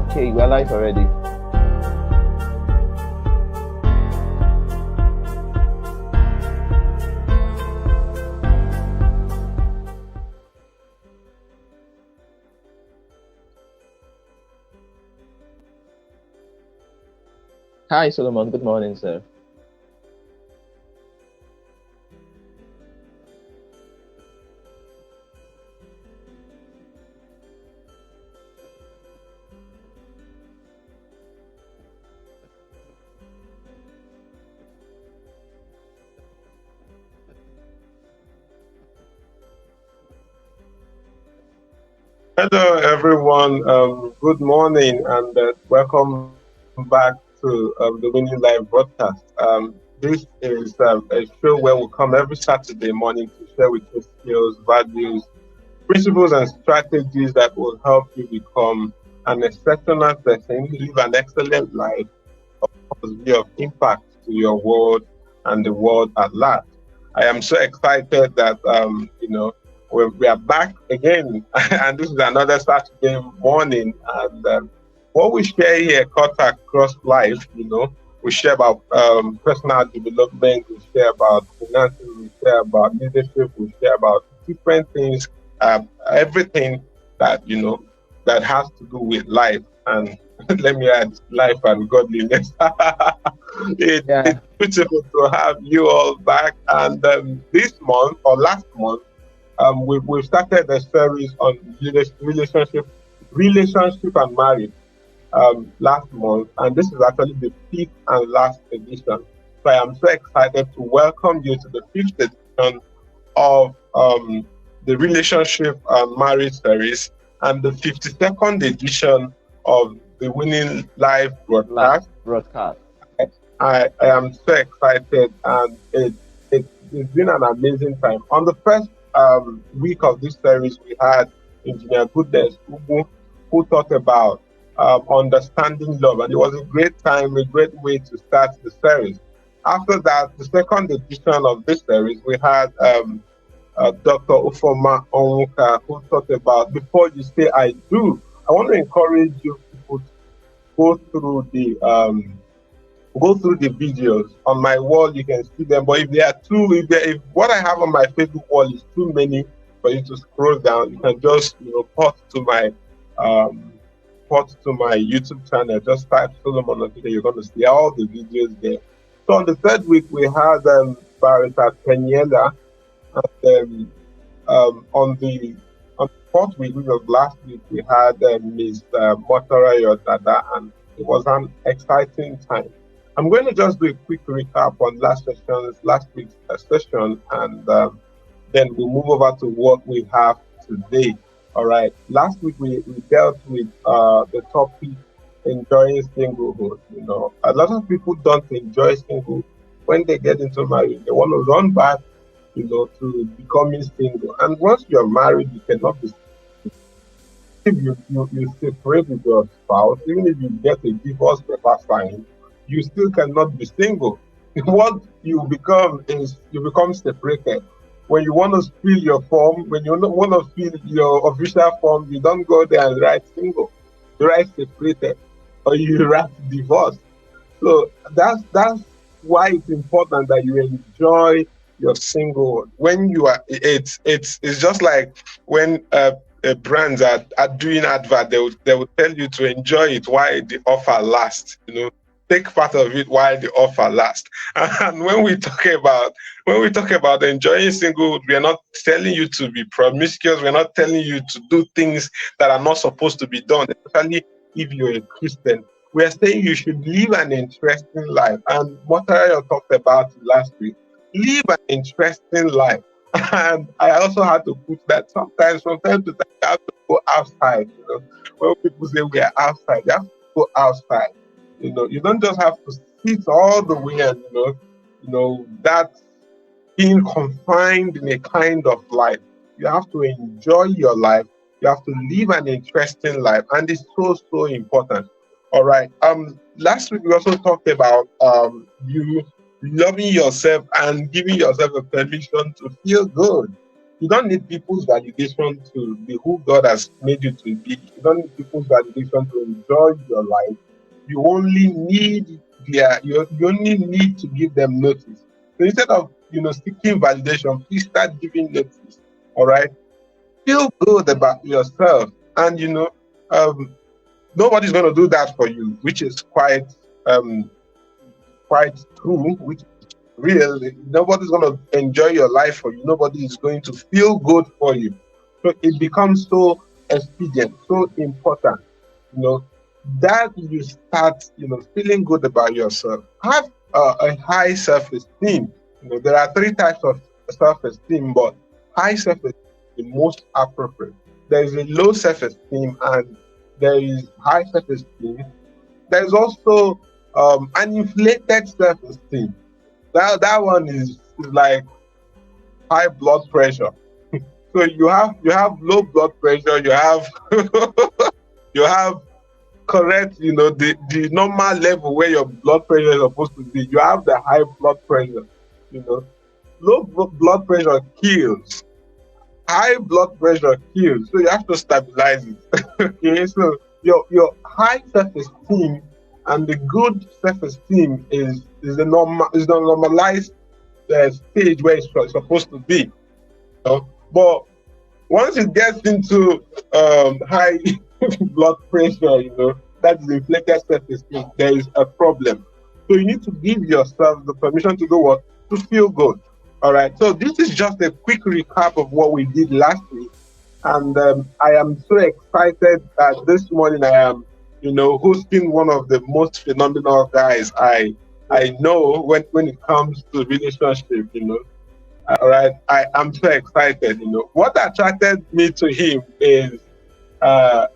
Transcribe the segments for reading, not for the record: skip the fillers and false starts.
Okay, we're live already. Hi, Solomon. Good morning, sir. Hello, everyone. Good morning, and welcome back to the Winning Live broadcast. This is a show where we come every Saturday morning to share with you skills, values, principles, and strategies that will help you become an exceptional person, live an excellent life, be of impact to your world and the world at large. I am so excited that we are back again, and this is another Saturday morning. And what we share here cuts across life. We share about personal development, we share about finances, we share about leadership, we share about different things, everything that that has to do with life. And let me add life and godliness. It's beautiful to have you all back. And this month or last month, we've started a series on relationship and marriage last month, and this is actually the fifth and last edition. So I am so excited to welcome you to the fifth edition of the relationship and marriage series and the 52nd edition of the Winning Live broadcast. I am so excited, and it's been an amazing time. On the first week of this series, we had Engineer Goodness who talked about understanding love, and it was a great time, a great way to start the series. After that, the second edition of this series, we had Dr. Ufoma Onwuka, who talked about before you say I do. I want to encourage you people to go through the videos on my wall. You can see them, but if there are if what I have on my Facebook wall is too many for you to scroll down, you can just port to my YouTube channel. Just type Solomon on Twitter. You're going to see all the videos there. So on the third week we had Barrister Peniela, and on the fourth week, which was last week, we had Ms. Motara Yodada, and it was an exciting time. I'm going to just do a quick recap on last week's session, and then we'll move over to what we have today. All right. Last week we dealt with the topic enjoying singlehood. A lot of people don't enjoy singlehood when they get into marriage. They want to run back, to becoming single. And once you're married, you cannot be single. If you separate with your spouse, even if you get a divorce paper signed, you still cannot be single. What you become is you become separated. When you want to fill your form, when you want to fill your official form, you don't go there and write single. You write separated, or you write divorce. So that's why it's important that you enjoy your singlehood. When you are, it's just like when brands are doing advert, they will tell you to enjoy it while the offer lasts. Take part of it while the offer lasts. And when we talk about enjoying singlehood, we are not telling you to be promiscuous. We're not telling you to do things that are not supposed to be done, especially if you're a Christian. We are saying you should live an interesting life. And what I talked about last week, live an interesting life. And I also had to put that sometimes from time to time, you have to go outside. When people say we are outside, you have to go outside. You don't just have to sit all the way and that's being confined in a kind of life. You have to enjoy your life. You have to live an interesting life, and it's so important. All right. Last week we also talked about you loving yourself and giving yourself a permission to feel good. You don't need people's validation to be who God has made you to be. You don't need people's validation to enjoy your life. You only need you only need to give them notice. So instead of seeking validation, please start giving notice. All right. Feel good about yourself, and nobody's going to do that for you, which is quite true, which is real. Nobody's going to enjoy your life for you. Nobody is going to feel good for you. So it becomes so expedient, so important, that you start, feeling good about yourself. Have a high self-esteem. There are 3 types of self-esteem, but high self-esteem is the most appropriate. There is a low self-esteem and there is high self-esteem. There is also an inflated self-esteem. That one is like high blood pressure. So you have low blood pressure. You have you have correct, the normal level where your blood pressure is supposed to be. You have the high blood pressure. Low blood pressure kills. High blood pressure kills. So you have to stabilize it. Okay, so your high self-esteem and the good self-esteem is the normalized stage where it's supposed to be. But once it gets into high blood pressure, that is inflated self-esteem, there is a problem. So you need to give yourself the permission to do what? To feel good. All right. So this is just a quick recap of what we did last week. And I am so excited that this morning I am, hosting one of the most phenomenal guys I know when it comes to relationship, All right. I am so excited, What attracted me to him is a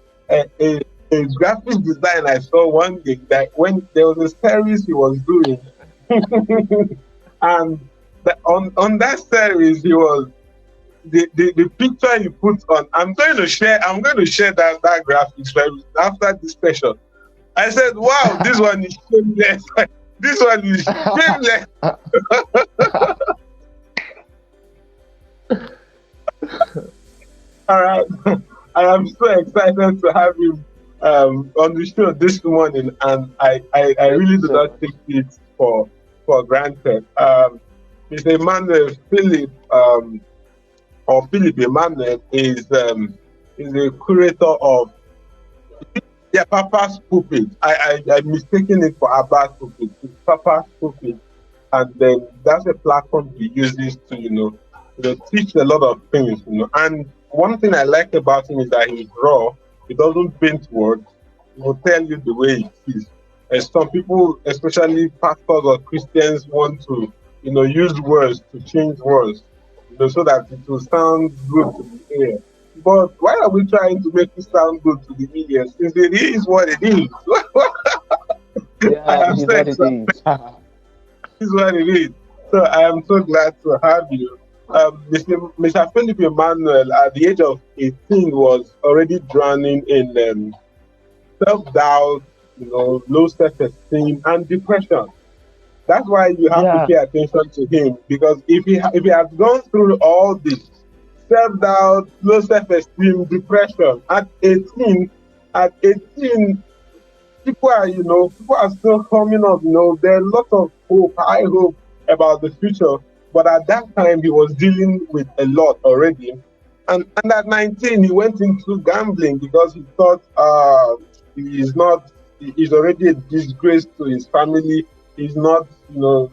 graphic design I saw one day, that when there was a series he was doing, and on that series he was the picture he put on. I'm going to share that graphics after this session. I said, wow, this one is shameless. This one is shameless. All right. I am so excited to have him on the show this morning, and I really do not take it for granted. Mr. Emmanuel Philip, or Philip Emmanuel, is a curator of Papa's Pulpit. I'm mistaking it for Abba's Pulpit. It's Papa's Pulpit, and then that's a platform he uses to teach a lot of things. And one thing I like about him is that he's raw. He doesn't paint words. He will tell you the way it is. And some people, especially pastors or Christians, want to use words to change words, so that it will sound good to the ear. But why are we trying to make it sound good to the ear, since it is what it is? Yeah, it is what it is. It is what it is. So I am so glad to have you. Mr. Philip Emmanuel, at the age of 18, was already drowning in self-doubt, low self-esteem, and depression. That's why you have to pay attention to him, because if he had gone through all this, self-doubt, low self-esteem, depression, at 18, people are still coming up. There are lots of hope, high hope about the future. But at that time, he was dealing with a lot already. And at 19, he went into gambling because he thought he's already a disgrace to his family. He's not,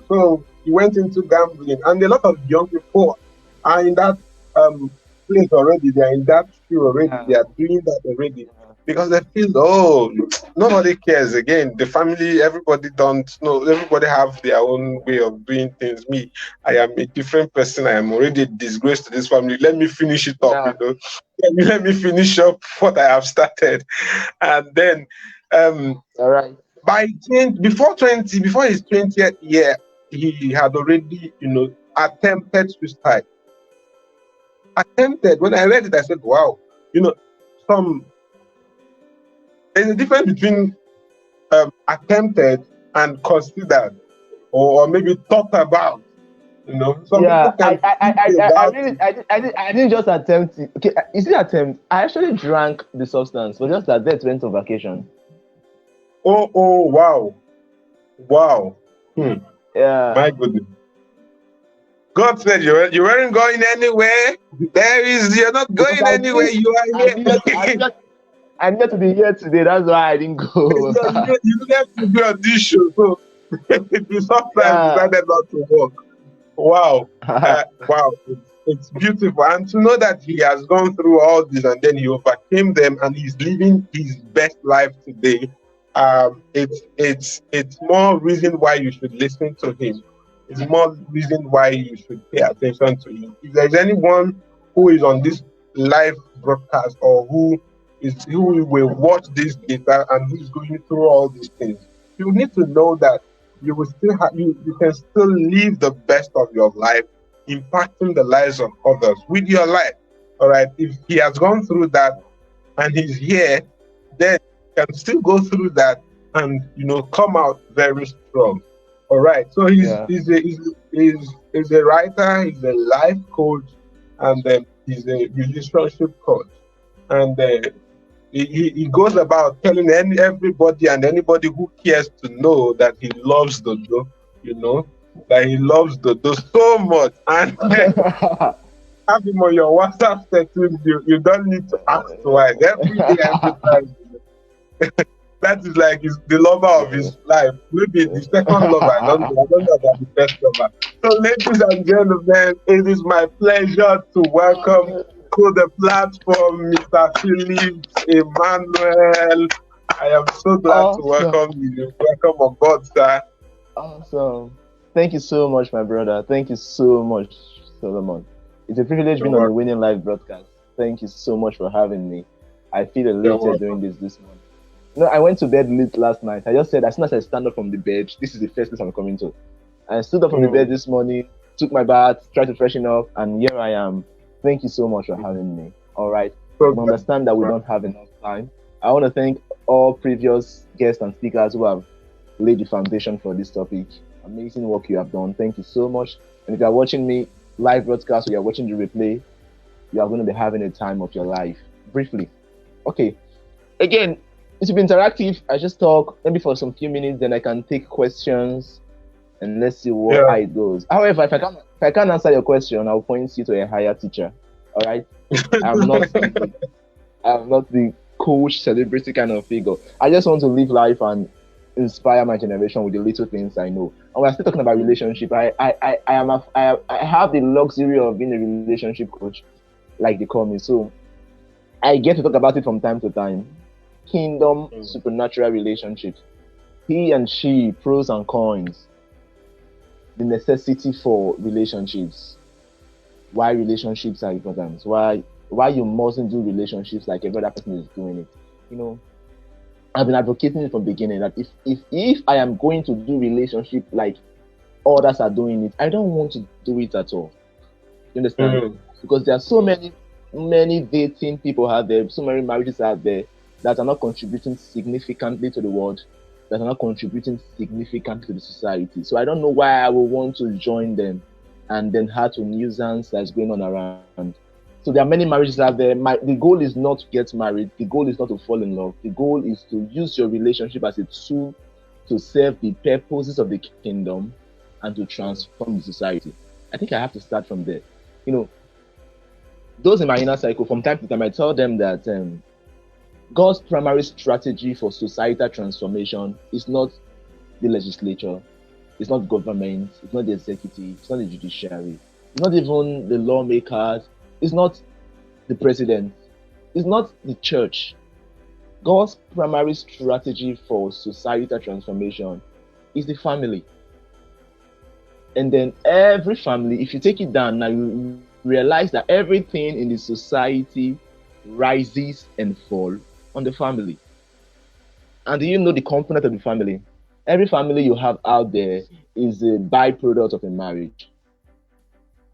so he went into gambling. And a lot of young people are in that place already. They are in that shoe already. They are doing that already. Because they feel, nobody cares. Again, the family, everybody don't know. Everybody have their own way of doing things. Me, I am a different person. I am already a disgrace to this family. Let me finish it up, Let me finish up what I have started. And then, all right. Before his 20th year, he had already, attempted suicide. When I read it, I said, wow, there's a difference between attempted and considered, or maybe thought about. You know, some Yeah, people can speak about it. I didn't just attempt it. Okay, is it attempt? I actually drank the substance, but just that Beth went on vacation. Oh, wow. Wow. Yeah. My goodness. God said you weren't going anywhere. You're not Because going anywhere. You are I here. needed, I needed to be here today. That's why I didn't go. You have to be on this show. So the substance Yeah. decided not to work. Wow. Wow. It's beautiful. And to know that he has gone through all this and then he overcame them and he's living his best life today. It's more reason why you should listen to him. It's more reason why you should pay attention to him. If there's anyone who is on this live broadcast or who will watch this data and who is going through all these things, you need to know that you will still have you can still live the best of your life, impacting the lives of others with your life. All right. If he has gone through that and he's here, then he can still go through that and come out very strong. All right. So he's a writer, he's a life coach, and then he's a relationship coach. And he goes about telling everybody and anybody who cares to know that he loves Dodo, that he loves Dodo so much. And have him on your WhatsApp status. You don't need to ask twice. Every day, every time. That is like the lover of his life. Maybe the second lover. I don't know about the first lover. So, ladies and gentlemen, it is my pleasure to welcome to the platform Mr. Philip Emmanuel. I am so glad to welcome you. Welcome on board, sir. Awesome. Thank you so much, my brother. Thank you so much, Solomon. It's a privilege being on the Winning Live broadcast. Thank you so much for having me. I feel elated doing this morning. I went to bed late last night. I just said, as soon as I stand up from the bed, this is the first place I'm coming to. I stood up from the bed this morning, took my bath, tried to freshen up, and here I am. Thank you so much for having me. All right. I understand that we don't have enough time. I want to thank all previous guests and speakers who have laid the foundation for this topic. Amazing work you have done. Thank you so much. And if you are watching me live broadcast or you are watching the replay, you are going to be having a time of your life. Briefly. Okay. Again, it will be interactive. I just talk maybe for some few minutes, then I can take questions and let's see how it goes. However, if I can't answer your question, I'll point you to a higher teacher. All right? I'm not the coach, celebrity kind of figure. I just want to live life and inspire my generation with the little things I know. And we're still talking about relationship. I have the luxury of being a relationship coach, like they call me. So I get to talk about it from time to time. Kingdom, supernatural relationships. He and she, pros and cons. The necessity for relationships. Why relationships are important. Why you mustn't do relationships like every other person is doing it. I've been advocating it from the beginning that if I am going to do relationship like others are doing it, I don't want to do it at all. You understand? Because there are so many dating people out there, so many marriages out there that are not contributing significantly to the world, that are not contributing significantly to the society. So I don't know why I would want to join them and then have a nuisance that's going on around. So there are many marriages out there. The goal is not to get married. The goal is not to fall in love. The goal is to use your relationship as a tool to serve the purposes of the kingdom and to transform the society. I think I have to start from there. Those in my inner cycle, from time to time, I tell them that God's primary strategy for societal transformation is not the legislature, it's not government, it's not the executive, it's not the judiciary, it's not even the lawmakers, it's not the president, it's not the church. God's primary strategy for societal transformation is the family. And then every family, if you take it down, now you realize that everything in the society rises and falls on the family. And do you know the component of the family? Every family you have out there is a byproduct of a marriage.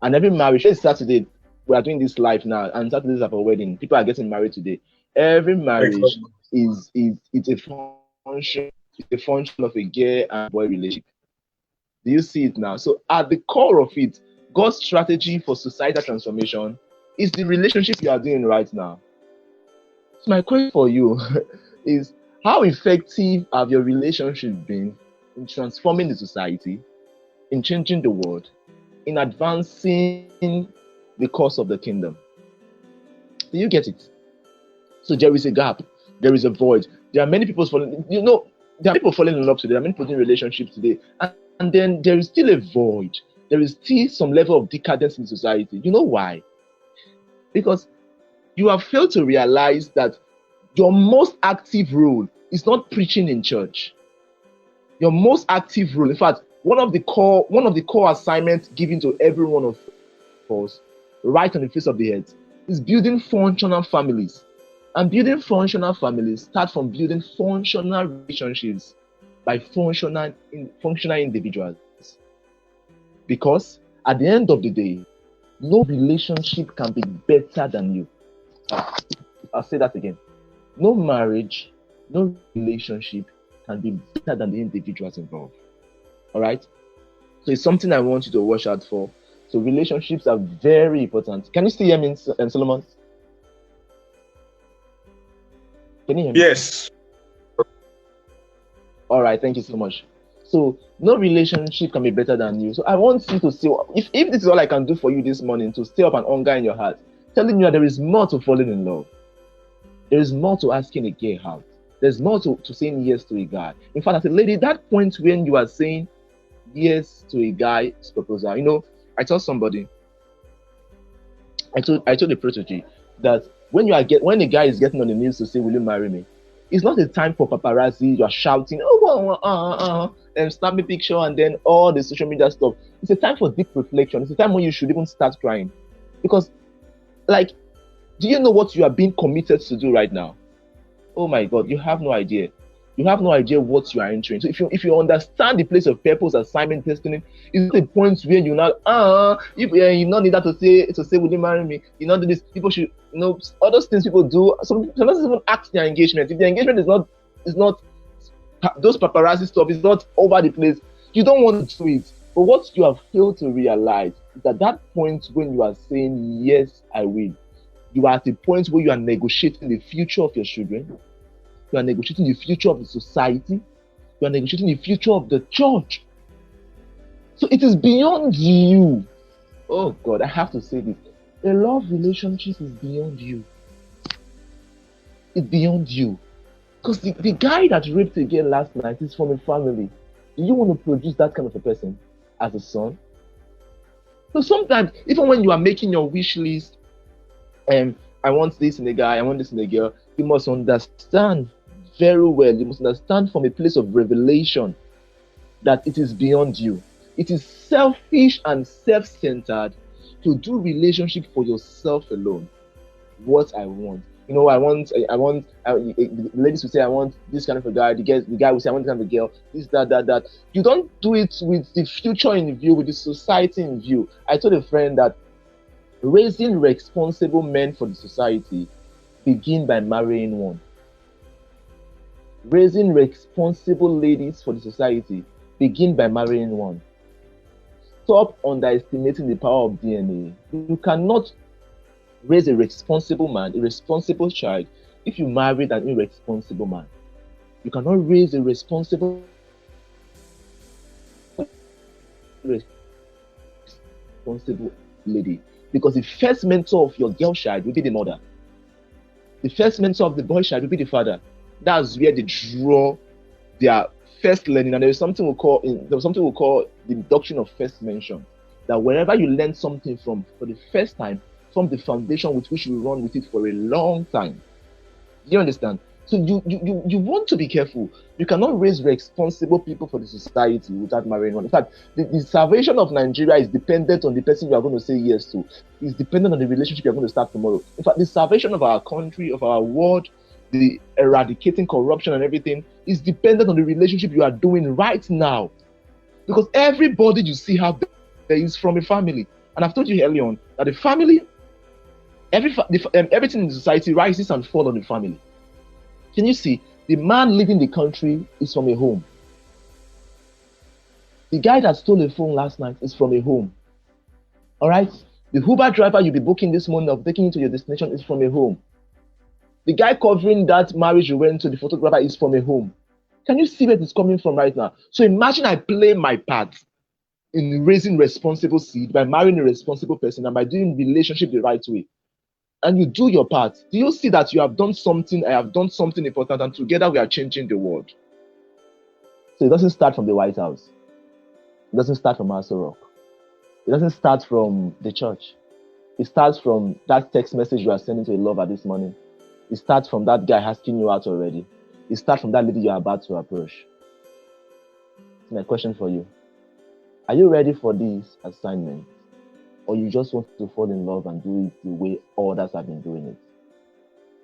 And every marriage, let's start today, we are doing this live now, and Saturdays are for wedding. People are getting married today. Every marriage it's a function of a girl and boy relationship. Do you see it now? So at the core of it, God's strategy for societal transformation is the relationship you are doing right now. So my question for you is, how effective have your relationships been in transforming the society, in changing the world, in advancing the cause of the kingdom? Do you get it? So there is a gap, there is a void. There are many people falling, there are people falling in love today, there are many people in relationships today, and then there is still a void. There is still some level of decadence in society. You know why? Because you have failed to realize that your most active role is not preaching in church. Your most active role, in fact, one of the core assignments given to every one of us, right on the face of the earth, is building functional families. And building functional families start from building functional relationships by functional individuals. Because at the end of the day, no relationship can be better than you. I'll say that again. No marriage, no relationship can be better than the individuals involved. All right? So it's something I want you to watch out for. So relationships are very important. Can you still hear me, Solomon? Can you hear me? Yes. All right, thank you so much. So no relationship can be better than you. So I want you to see, if this is all I can do for you this morning, to stir up an hunger in your heart, telling you that there is more to falling in love. There is more to asking a girl out. There's more to saying yes to a guy. In fact, as a lady, that point when you are saying yes to a guy's proposal, I told somebody, I told the protege that when a guy is getting on the news to say, "Will you marry me?" It's not a time for paparazzi. You are shouting, and snap me picture, and then all the social media stuff. It's a time for deep reflection. It's a time when you should even start crying, because, do you know what you are being committed to do right now? Oh my God, you have no idea. You have no idea what you are entering. So if you understand the place of purpose, assignment, destiny, it's the point where you not you not need that to say, "Will you marry me?" You not do this. People should all those things people do. Sometimes even ask their engagement. If the engagement is not those paparazzi stuff, is not over the place, you don't want to do it. But what you have failed to realize is that point when you are saying, "Yes, I will," you are at the point where you are negotiating the future of your children. You are negotiating the future of the society. You are negotiating the future of the church. So it is beyond you. Oh God, I have to say this. A love relationship is beyond you. It's beyond you. Because the guy that raped a girl last night is from a family. Do you want to produce that kind of a person as a son? So sometimes, even when you are making your wish list, I want this in a guy, I want this in a girl, you must understand very well, you must understand from a place of revelation that it is beyond you. It is selfish and self-centered to do relationship for yourself alone. What I want. The ladies will say, "I want this kind of a guy." The guy will say, "I want this kind of a girl." This, that. You don't do it with the future in view, with the society in view. I told a friend that raising responsible men for the society begin by marrying one. Raising responsible ladies for the society begin by marrying one. Stop underestimating the power of DNA. You cannot raise a responsible man, a responsible child, if you married an irresponsible man. You cannot raise a responsible lady, because the first mentor of your girl child will be the mother. The first mentor of the boy child will be the father. That's where they draw their first learning. And there's something we call the doctrine of first mention. That wherever you learn something from for the first time, from the foundation with which you run with it for a long time. You understand? So you want to be careful. You cannot raise responsible people for the society without marrying one. In fact, the salvation of Nigeria is dependent on the person you are going to say yes to. It's dependent on the relationship you're going to start tomorrow. In fact, the salvation of our country, of our world, the eradicating corruption and everything is dependent on the relationship you are doing right now. Because everybody you see out there is from a family. And I've told you earlier on that the family, everything in society rises and falls on the family. Can you see? The man leading the country is from a home. The guy that stole a phone last night is from a home. All right? The Uber driver you'll be booking this morning of taking you to your destination is from a home. The guy covering that marriage you went to, the photographer, is from a home. Can you see where it's coming from right now? So imagine I play my part in raising responsible seed by marrying a responsible person and by doing relationship the right way. And you do your part. Do you see that you have done something, I have done something important, and together we are changing the world? So it doesn't start from the White House. It doesn't start from Aso Rock. It doesn't start from the church. It starts from that text message you are sending to a lover this morning. It starts from that guy asking you out already. It starts from that lady you are about to approach. My question for you: are you ready for this assignment? Or you just want to fall in love and do it the way others have been doing it?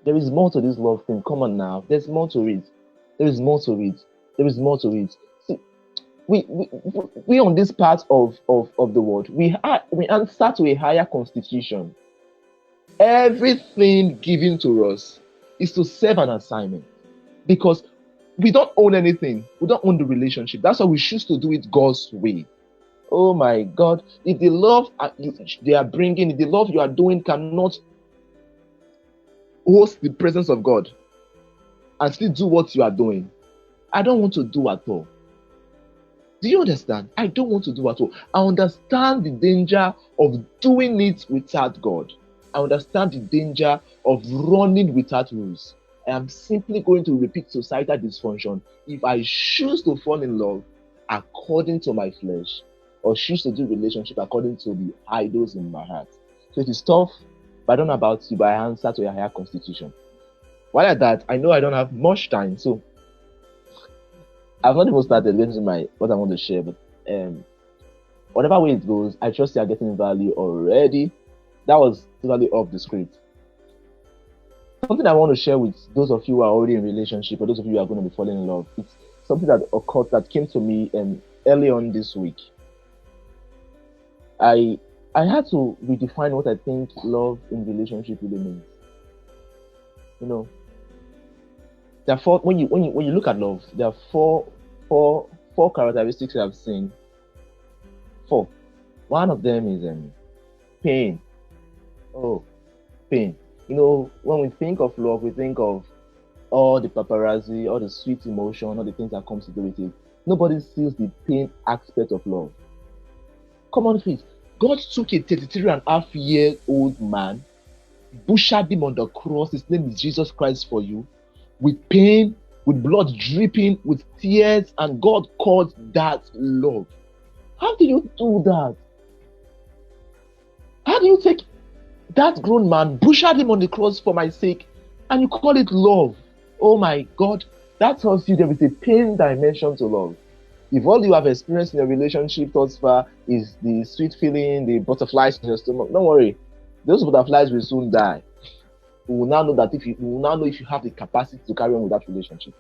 There is more to this love thing. Come on now. There's more to it. There is more to it. There is more to it. See, we on this part of the world, we answer to a higher constitution. Everything given to us is to serve an assignment, because we don't own anything. We don't own the relationship. That's why we choose to do it God's way. Oh my God. If the love they are bringing, if the love you are doing cannot host the presence of God and still do what you are doing, I don't want to do at all. Do you understand? I don't want to do at all. I understand the danger of doing it without God. I understand the danger of running without rules. I am simply going to repeat societal dysfunction if I choose to fall in love according to my flesh, or choose to do relationship according to the idols in my heart. So it is tough, but I don't know about you, but I answer to a higher constitution. While at that, I know I don't have much time, so I've not even started getting to what I want to share, but whatever way it goes, I trust you are getting value already. That was totally off the script. Something I want to share with those of you who are already in relationship, or those of you who are going to be falling in love, it's something that occurred, that came to me early on this week. I had to redefine what I think love in relationship really means. You know, therefore, when you look at love, there are four characteristics I've seen. 4. One of them is pain. Oh, pain. You know, when we think of love, we think of all the paparazzi, all the sweet emotion, all the things that comes to do with it. Nobody sees the pain aspect of love. Come on, please. God took a 33.5-year-old man, butchered him on the cross. His name is Jesus Christ for you, with pain, with blood dripping, with tears, and God called that love. How do you do that? How do you take that grown man, butchered him on the cross for my sake, and you call it love? Oh my God, that tells you there is a pain dimension to love. If all you have experienced in a relationship thus far is the sweet feeling, the butterflies in your stomach, don't worry. Those butterflies will soon die. We will now know if you have the capacity to carry on with that relationship.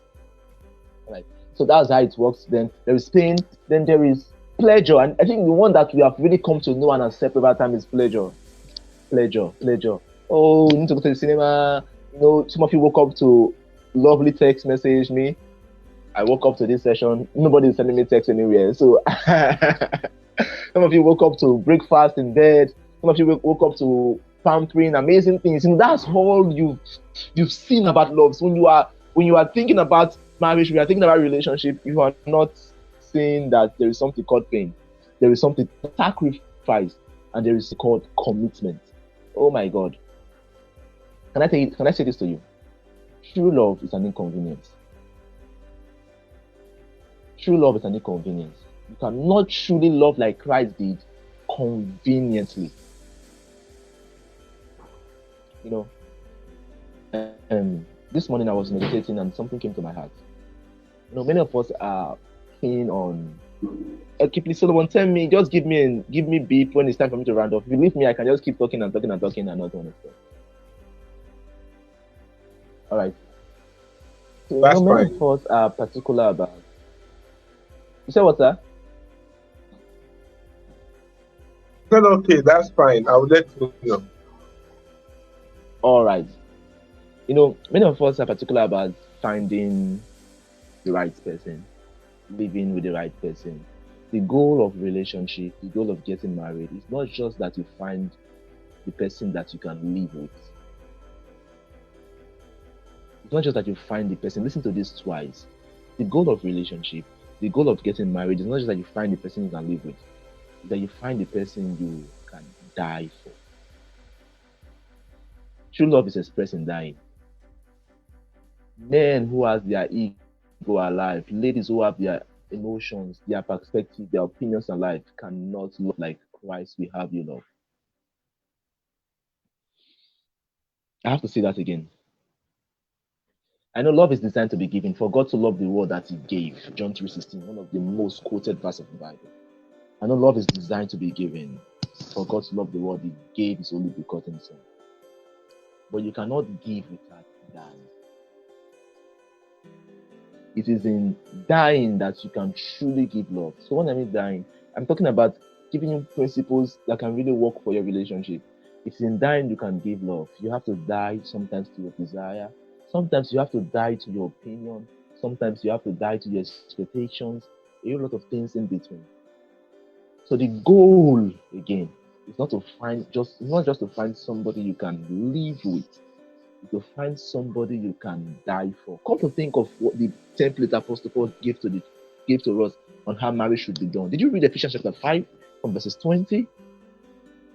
Right. So that's how it works. Then there is pain, then there is pleasure. And I think the one that we have really come to know and accept over time is pleasure. Pleasure. Oh, we need to go to the cinema. You know, some of you woke up to lovely text message me. I woke up to this session. Nobody is sending me text anywhere. So some of you woke up to breakfast in bed. Some of you woke up to pampering, amazing things. And that's all you've seen about love. So when you are thinking about marriage, when you are thinking about relationship, you are not saying that there is something called pain. There is something sacrifice, and there is called commitment. Oh my God. Can I say this to you? True love is an inconvenience. True love is an inconvenience. You cannot truly love like Christ did conveniently. You know, this morning I was meditating and something came to my heart. You know, many of us are keen on, okay, please, Solomon, tell me, just give me beep when it's time for me to round off. If you leave me, I can just keep talking and not understand. All right. So, That's many of us are particular about. You said what, sir? Well, okay, that's fine. I will let you know. All right. You know, many of us are particular about finding the right person, living with the right person, the goal of relationship, the goal of getting married, is not just that you find the person that you can live with. It's not just that you find the person. Listen to this twice. The goal of relationship, the goal of getting married, is not just that you find the person you can live with. It's that you find the person you can die for. True love is expressed in dying. Men who have their ego alive, ladies who have their emotions, their perspective, their opinions on life, cannot love like Christ will have you love. I have to say that again. I know love is designed to be given. For God to love the world that He gave, John 3:16, one of the most quoted verses of the Bible. I know love is designed to be given. For God to love the world, He gave His only begotten Son. But you cannot give without dying. It is in dying that you can truly give love. So when I mean dying, I'm talking about giving you principles that can really work for your relationship. It's in dying you can give love. You have to die sometimes to your desire. Sometimes you have to die to your opinion. Sometimes you have to die to your expectations. A whole lot of things in between. So the goal, again, is not just to find somebody you can live with. To find somebody you can die for. Come to think of what the template Apostle Paul gave to us on how marriage should be done. Did you read Ephesians chapter 5 from verses 20?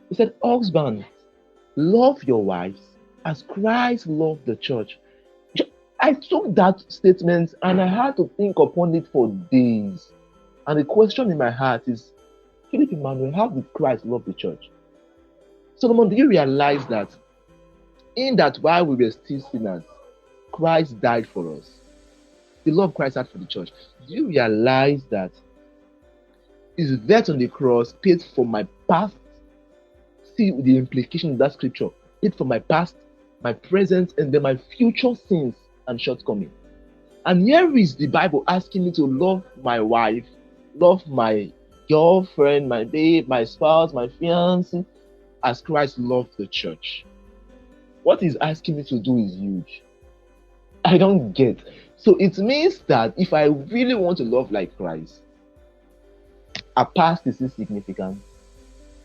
He said, husbands, love your wives as Christ loved the church. I took that statement and I had to think upon it for days. And the question in my heart is, Philip Emmanuel, how did Christ love the church? Solomon, do you realize that in that while we were still sinners, Christ died for us? The love Christ had for the church. Do you realize that His death on the cross paid for my past? See the implication of that scripture. Paid for my past, my present, and then my future sins and shortcomings. And here is the Bible asking me to love my wife, love my girlfriend, my babe, my spouse, my fiancé, as Christ loved the church. What He's asking me to do is huge. I don't get. So it means that if I really want to love like Christ, our past is insignificant.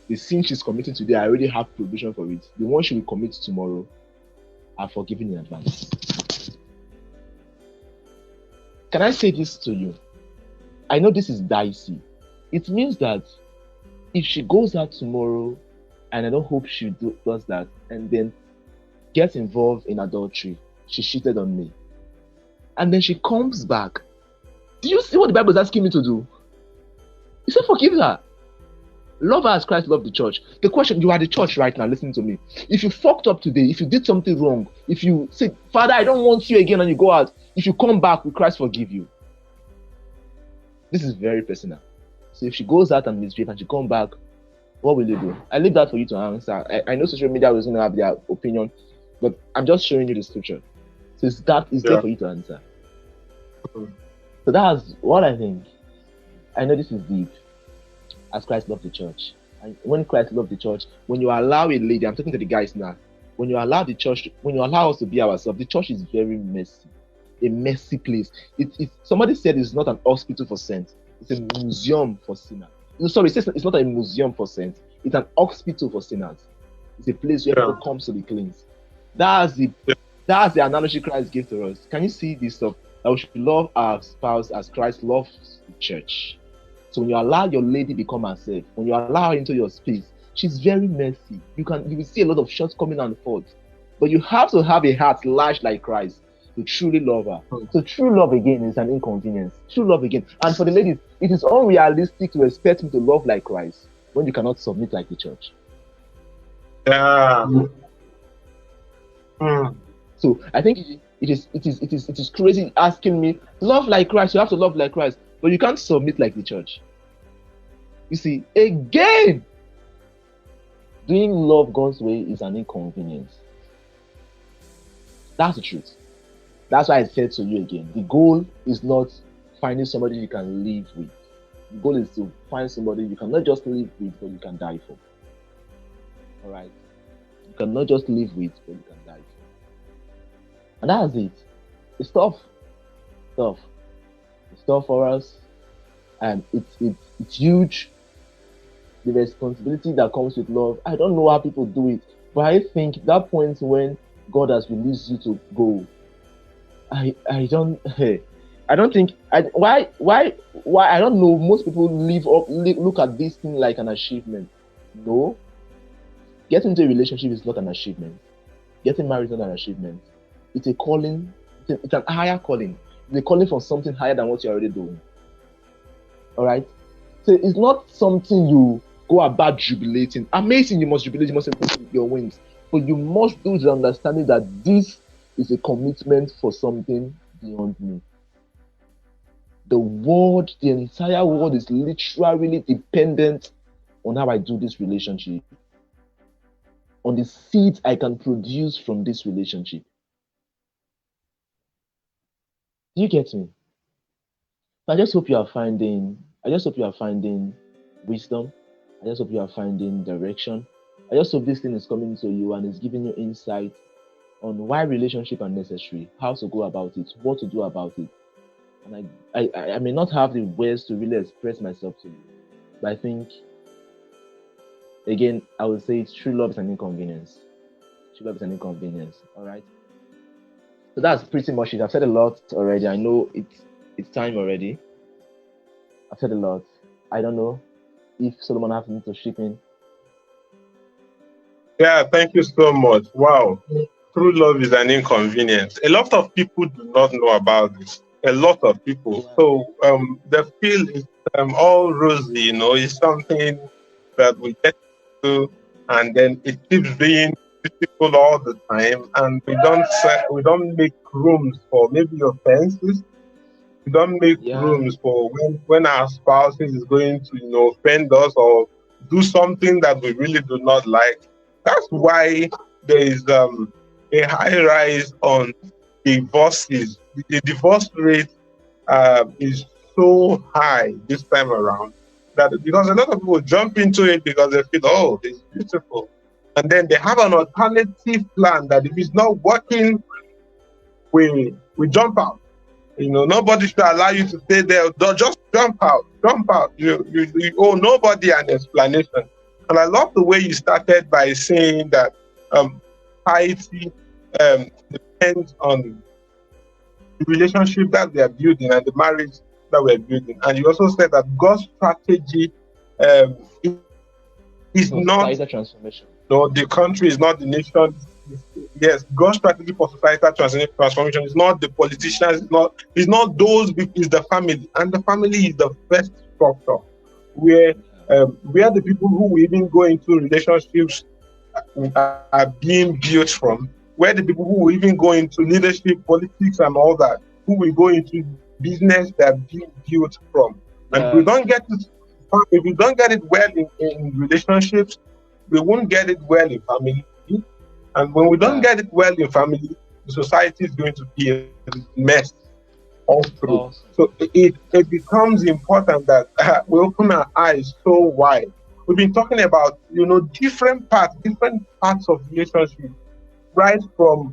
The sin she's committing today, I already have provision for it. The one she will commit tomorrow, I'm forgiven in advance. Can I say this to you? I know this is dicey. It means that if she goes out tomorrow, and I don't hope she does that, and then gets involved in adultery, she cheated on me, and then she comes back, do you see what the Bible is asking me to do? He said, forgive her. Love her as Christ loved the church. The question, you are the church right now, listen to me. If you fucked up today, if you did something wrong, if you say, Father, I don't want you again, and you go out, if you come back, will Christ forgive you? This is very personal. So if she goes out and misbehave and she comes back, what will you do? I leave that for you to answer. I know social media is going to have their opinion, but I'm just showing you the scripture. So that is there for you to answer. So that's what I think. I know this is deep. As Christ loved the church. And when Christ loved the church, when you allow a lady, I'm talking to the guys now, when you allow the church, when you allow us to be ourselves, the church is very messy. A messy place. Somebody said it's not an hospital for saints. It's a museum for sinners. Sorry, it's not a museum for saints. It's an hospital for sinners. It's a place where people come to be cleansed. That's the analogy Christ gave to us. Can you see this stuff? That we should love our spouse as Christ loves the church. So when you allow your lady become herself, when you allow her into your space, she's very messy. You will see a lot of shortcomings and faults. But you have to have a heart large like Christ to truly love her. So true love again is an inconvenience. True love again. And for the ladies, it is unrealistic to expect me to love like Christ when you cannot submit like the church. Yeah. So I think it is crazy asking me, love like Christ, you have to love like Christ, but you can't submit like the church. You see, again, doing love God's way is an inconvenience. That's the truth. That's why I said to you again, the goal is not finding somebody you can live with. The goal is to find somebody you can not just live with, but you can die for. All right? You cannot just live with, but you can die for. And that's it. It's tough. It's tough for us. and it's huge. The responsibility that comes with love. I don't know how people do it, but I think that point when God has released you to go, I don't I don't think why I don't know. Most people look at this thing like an achievement. No, getting into a relationship is not an achievement. Getting married is not an achievement. It's a calling. It's an higher calling. It's a calling for something higher than what you're already doing. All right. So it's not something you go about jubilating. Amazing, you must jubilate, you must put your wings. But you must do the understanding that this is a commitment for something beyond me. The world, the entire world is literally dependent on how I do this relationship, on the seeds I can produce from this relationship. Do you get me? I just hope you are finding wisdom. I just hope you are finding direction. I just hope this thing is coming to you and is giving you insight on why relationships are necessary, how to go about it, what to do about it. And I may not have the words to really express myself to you, but I think, again, I would say true love is an inconvenience. True love is an inconvenience. All right. So that's pretty much it. I've said a lot already. I know it's time already. I've said a lot. I don't know if Solomon has anything to chip in. Yeah, thank you so much. Wow. True love is an inconvenience. A lot of people do not know about this. A lot of people. So the feel is all rosy, it's something that we get to, and then it keeps being beautiful all the time, and we don't make rooms for maybe offenses. We don't make rooms for when our spouses is going to offend us or do something that we really do not like. That's why there is a high rise on divorces. The divorce rate is so high this time around that because a lot of people jump into it because they feel, oh, it's beautiful, and then they have an alternative plan that if it's not working, we jump out. Nobody should allow you to stay there. Don't just jump out. You owe nobody an explanation. And I love the way you started by saying that piety depends on the relationship that we are building and the marriage that we are building. And you also said that God's strategy is not the transformation. No, the country is not the nation. Yes, God's strategy for societal transformation is not the politicians, it's not those people, it's the family. And the family is the first structure where the people who will even go into relationships are being built from, where the people who will even go into leadership, politics and all that, who will go into business, they are being built from. And if we don't get it well in relationships, we won't get it well in family. And when we don't get it well in family, the society is going to be a mess all through. Awesome. So it becomes important that we open our eyes so wide. We've been talking about, different parts of relationship, right from,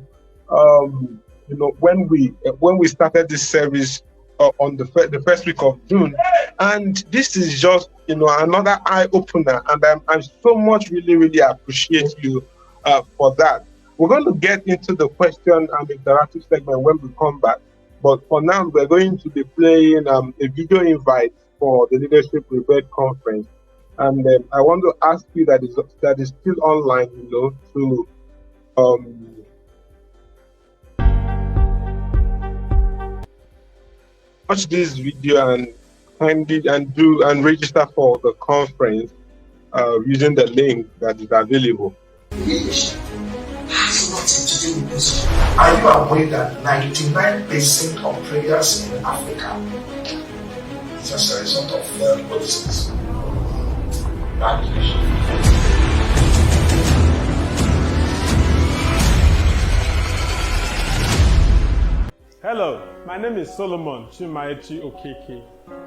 when we started this series on the first week of June. And this is just, another eye opener. And I so much really, really appreciate you for that. We're going to get into the question and interactive segment when we come back. But for now, we're going to be playing a video invite for the Leadership Rebirth Conference. And I want to ask you that is still online, to watch this video and register for the conference using the link that is available. Leadership has nothing to do with this. Are you aware that 99% of prayers in Africa is as a result of failed policies? Bad leadership. Hello, my name is Solomon Chimaechi Okeke,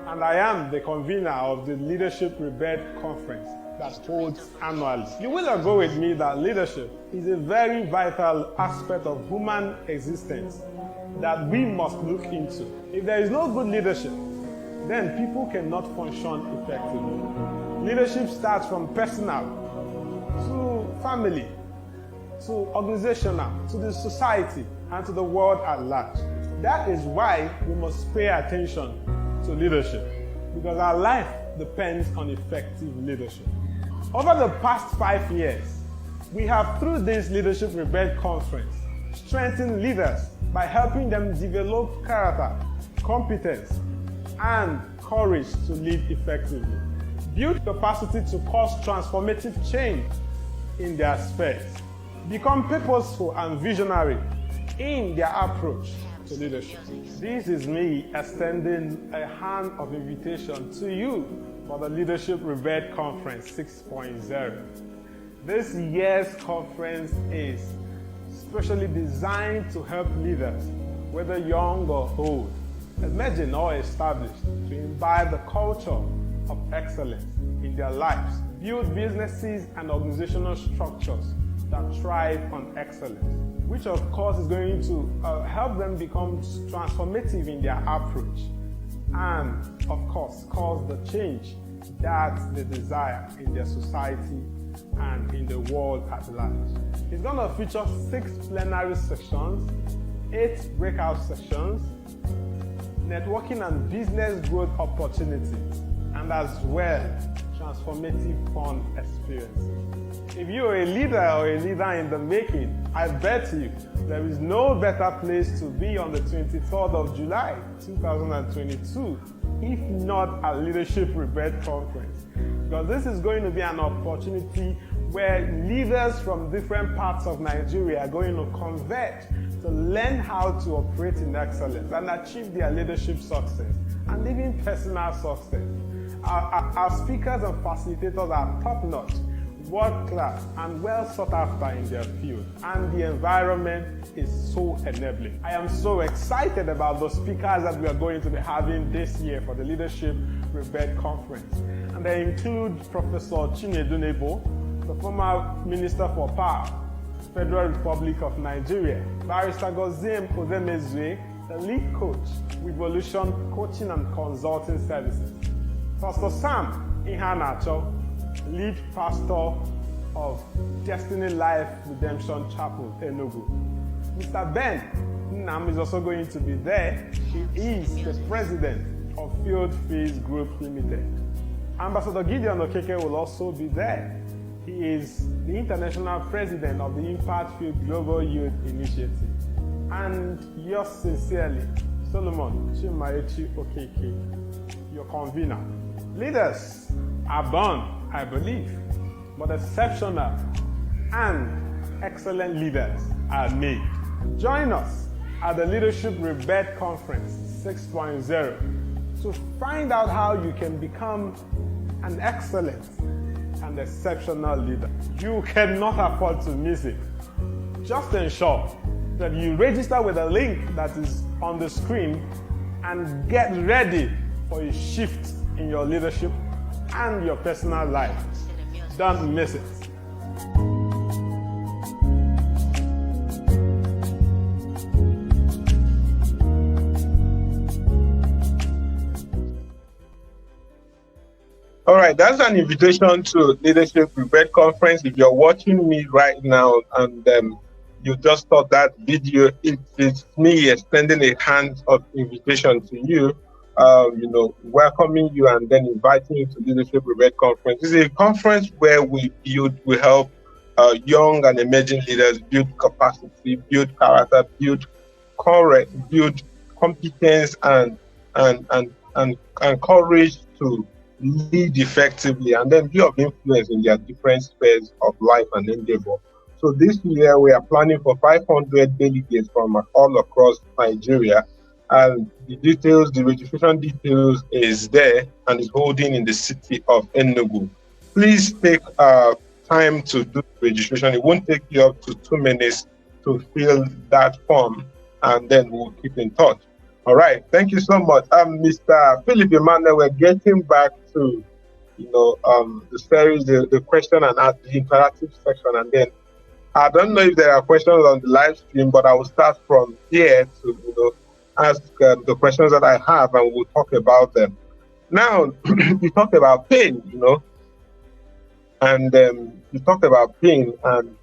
and I am the convener of the Leadership Rebirth Conference that holds annually. You will agree with me that leadership is a very vital aspect of human existence that we must look into. If there is no good leadership, then people cannot function effectively. Leadership starts from personal to family, to organizational, to the society, and to the world at large. That is why we must pay attention to leadership, because our life depends on effective leadership. Over the past 5 years, we have, through this Leadership Rebirth Conference, strengthened leaders by helping them develop character, competence, and courage to lead effectively, build capacity to cause transformative change in their spheres, become purposeful and visionary in their approach to leadership. This is me extending a hand of invitation to you for the Leadership Rebirth Conference 6.0. This year's conference is specially designed to help leaders, whether young or old, emerging or established, to imbibe the culture of excellence in their lives, build businesses and organizational structures that thrive on excellence, which of course is going to help them become transformative in their approach and of course cause the change that they desire in their society and in the world at large. It's going to feature 6 plenary sessions, 8 breakout sessions, networking and business growth opportunities, and as well, transformative fun experiences. If you are a leader or a leader in the making, I bet you there is no better place to be on the 23rd of July, 2022, if not a Leadership Rebirth Conference. Because this is going to be an opportunity where leaders from different parts of Nigeria are going to converge to learn how to operate in excellence and achieve their leadership success and even personal success. Our speakers and facilitators are top-notch, world-class, and well sought after in their field, and the environment is so enabling. I am so excited about the speakers that we are going to be having this year for the Leadership Rebirth Conference. And they include Professor Chinedu Nebo, the former Minister for Power, Federal Republic of Nigeria, Barrister Goziem Ozemezue, the lead coach, Revolution Coaching and Consulting Services, Pastor Sam Ihanacho, lead pastor of Destiny Life Redemption Chapel, Enugu. Mr. Ben Nnam is also going to be there. He is the president of Field Fees Group Limited. Ambassador Gideon Okeke will also be there. He is the international president of the Impact Field Global Youth Initiative. And yours sincerely, Solomon Chimaechi Okeke, your convener. Leaders are born, I believe, but exceptional and excellent leaders are made. Join us at the Leadership Rebirth Conference 6.0 to find out how you can become an excellent and exceptional leader. You cannot afford to miss it. Just ensure that you register with the link that is on the screen and get ready for a shift in your leadership and your personal life. Don't miss it. All right, that's an invitation to Leadership Rebirth Conference. If you're watching me right now and you just thought that video, it's me extending a hand of invitation to you, welcoming you and then inviting you to Leadership Rebirth Conference. This is a conference where we help young and emerging leaders build capacity, build character, build courage, build competence and courage to lead effectively and then be of influence in their different spheres of life and endeavor. So this year we are planning for 500 delegates from all across Nigeria, and the registration details is there and is holding in the city of Enugu. Please take time to do registration. It won't take you up to 2 minutes to fill that form, and then we'll keep in touch. All right, thank you so much. Mr. Philip Emmanuel, we're getting back to the series, the question and answer, the interactive section, and then I don't know if there are questions on the live stream, but I will start from here to ask the questions that I have, and we'll talk about them. Now, you talked about pain, and you talked about pain, and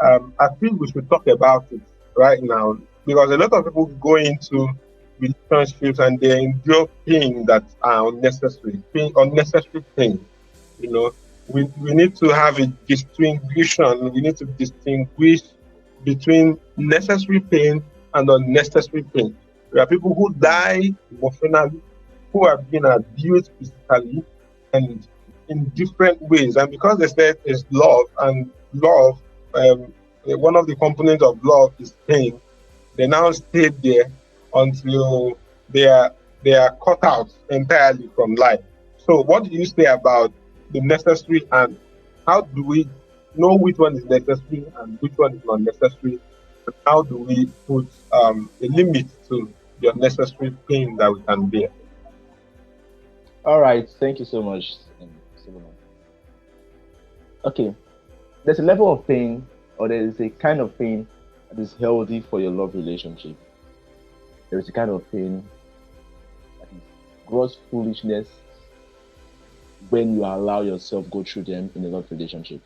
I think we should talk about it right now, because a lot of people go into relationships and they endure pain that are unnecessary, unnecessary pain. We need to have a distinction. We need to distinguish between necessary pain and unnecessary pain. There are people who die emotionally, who have been abused physically, and in different ways. And because they said it's love, and love, one of the components of love is pain, they now stay there until they are cut out entirely from life. So what do you say about the necessary, and how do we know which one is necessary and which one is not necessary? And how do we put a limit to the unnecessary pain that we can bear? All right, thank you so much, Solomon. Okay, there's a level of pain, or there is a kind of pain that is healthy for your love relationship. There is a kind of pain that is gross foolishness when you allow yourself go through them in a love relationship.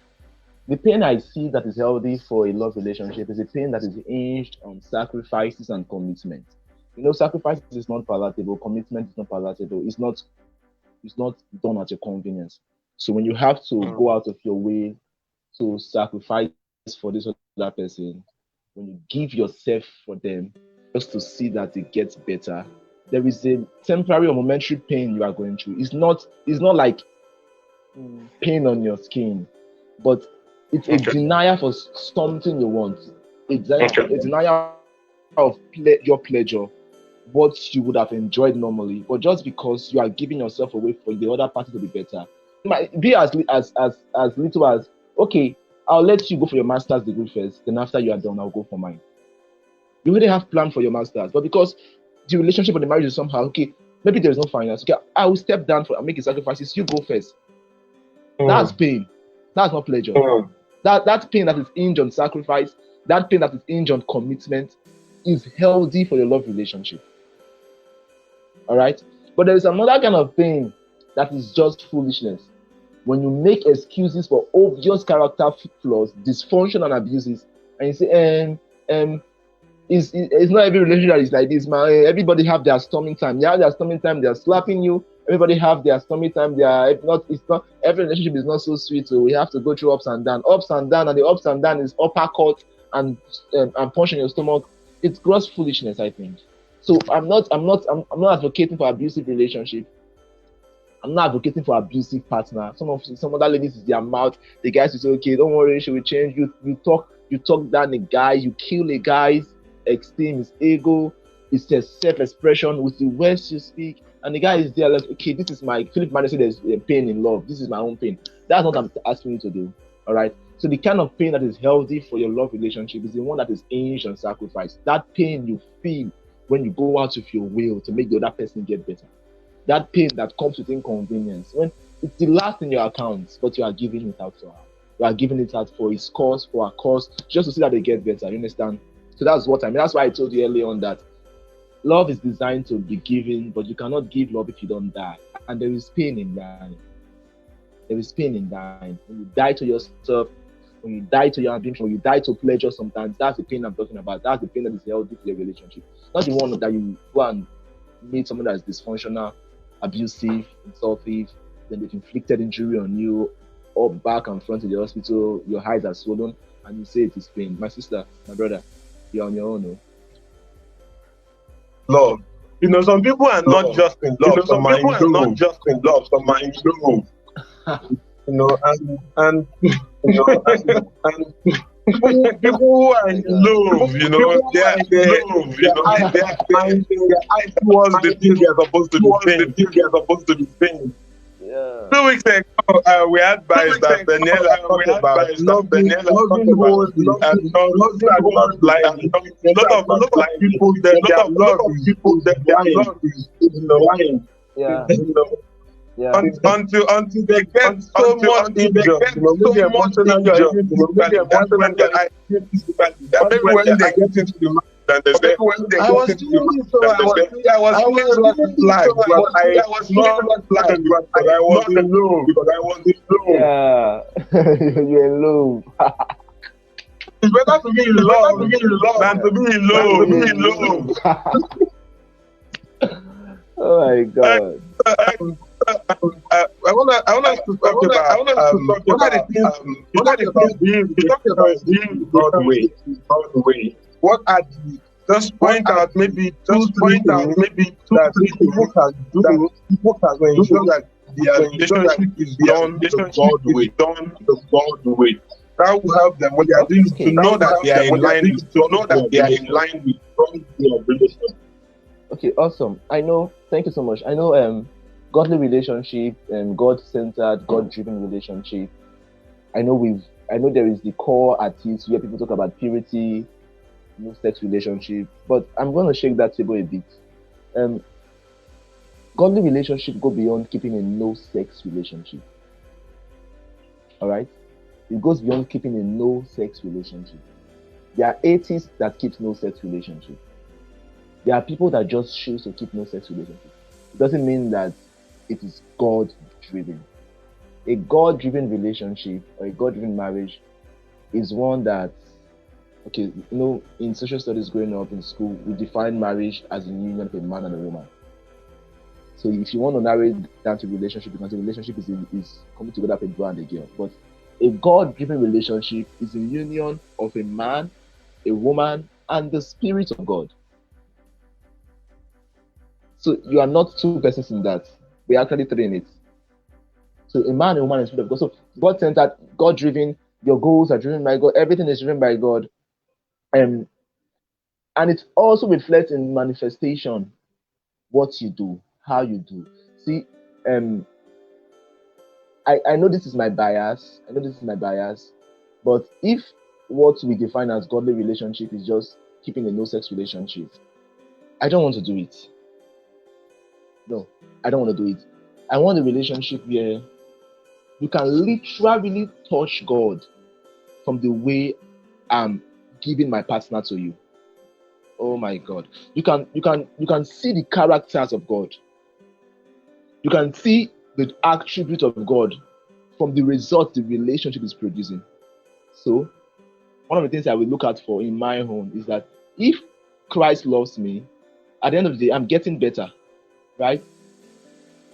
The pain I see that is healthy for a love relationship is a pain that is hinged on sacrifices and commitment. Sacrifice is not palatable, commitment is not palatable, it's not done at your convenience. So when you have to go out of your way to sacrifice for this other person, when you give yourself for them just to see that it gets better, there is a temporary or momentary pain you are going through. It's not like pain on your skin, but it's a denial for something you want. A denial of your pleasure, what you would have enjoyed normally, but just because you are giving yourself away for the other party to be better. It might be as little as, okay, I'll let you go for your master's degree first, then after you are done, I'll go for mine. You already have planned for your master's, but because the relationship or the marriage is somehow, okay, maybe there's no finance, okay, I will step down and make sacrifices, you go first. That's pain. That's not pleasure. That pain that is hinged on sacrifice, that pain that is hinged on commitment is healthy for your love relationship. All right? But there is another kind of pain that is just foolishness. When you make excuses for obvious character flaws, dysfunction, and abuses, and you say, it's not every relationship that is like this, man. Everybody have their storming time. Yeah, their storming time, they are slapping you. Everybody have their stormy time. It's not every relationship is not so sweet. So we have to go through ups and downs, and the ups and downs is uppercut and punch in your stomach. It's gross foolishness, I think. So I'm not advocating for abusive relationship. I'm not advocating for abusive partner. Some other ladies is their mouth. The guys will say, okay, don't worry, she will change. You talk down a guy, you kill a guy's esteem, his ego, his self-expression with the words you speak. And the guy is there like, okay, this is my Philip Mann said there's pain in love. This is my own pain. That's what I'm asking you to do. All right. So the kind of pain that is healthy for your love relationship is the one that is hinged on sacrifice. That pain you feel when you go out of your will to make the other person get better. That pain that comes with inconvenience. When it's the last in your account, but you are giving it out to her. You are giving it out for his cause, for her cause, just to see that they get better. You understand? So that's what I mean. That's why I told you earlier on that love is designed to be given, but you cannot give love if you don't die. And there is pain in dying. There is pain in dying. When you die to yourself, when you die to your ambition, when you die to pleasure sometimes, that's the pain I'm talking about. That's the pain that is healthy for your relationship. Not the one that you go and meet someone that is dysfunctional, abusive, insultive, then they've inflicted injury on you, or back and front to the hospital, your eyes are swollen, and you say it is pain. My sister, my brother, you're on your own. No? Love. Some people are not just in love. Some people are not just in love. Some are in love. And people who are in love, they are eyes towards the thing they are supposed to be saying. Yeah. 2 weeks ago, we had Barrister Daniela talk about love. Daniela talked about and not lying. A lot of people that their love is lying. Yeah. Until they get so much injured, that's when they get into the Then they say, I was doing so. I was feeling flag, but I was not flag, but I was in love. Because I was in love. Yeah, you're in love. It's better to be in love than to be in love. Oh my God. I want us to talk about what are the things being God's way. What are the just point out maybe two that people can do to ensure that their relationship is done the God way. That will help them when they are doing to know that they are in line with God's relationship. Okay, awesome. I know. Thank you so much. I know. Godly relationship, God-centered, God-driven relationship. I know there is the core artist where people talk about purity, no sex relationship, but I'm going to shake that table a bit. Godly relationship go beyond keeping a no sex relationship. All right, it goes beyond keeping a no sex relationship. There are atheists that keep no sex relationship. There are people that just choose to keep no sex relationship. It doesn't mean that it is God-driven. A God-driven relationship or a God-driven marriage is one that, okay, in social studies growing up in school, we define marriage as a union of a man and a woman. So if you want to narrow it down to relationship, because a relationship is coming together of a boy and a girl. But a God-driven relationship is a union of a man, a woman, and the Spirit of God. So you are not two persons in that. We are actually three in it. So a man and a woman is Spirit of God. So God-centered, God-driven, your goals are driven by God, everything is driven by God. And it also reflects in manifestation, what you do, how you do. See, I know this is my bias. But if what we define as godly relationship is just keeping a no-sex relationship, I don't want to do it. No, I don't want to do it. I want a relationship where you can literally touch God from the way I'm giving my partner to you. Oh my God. You can see the characters of God. You can see the attribute of God from the result the relationship is producing. So, one of the things I will look out for in my home is that if Christ loves me, at the end of the day, I'm getting better, right?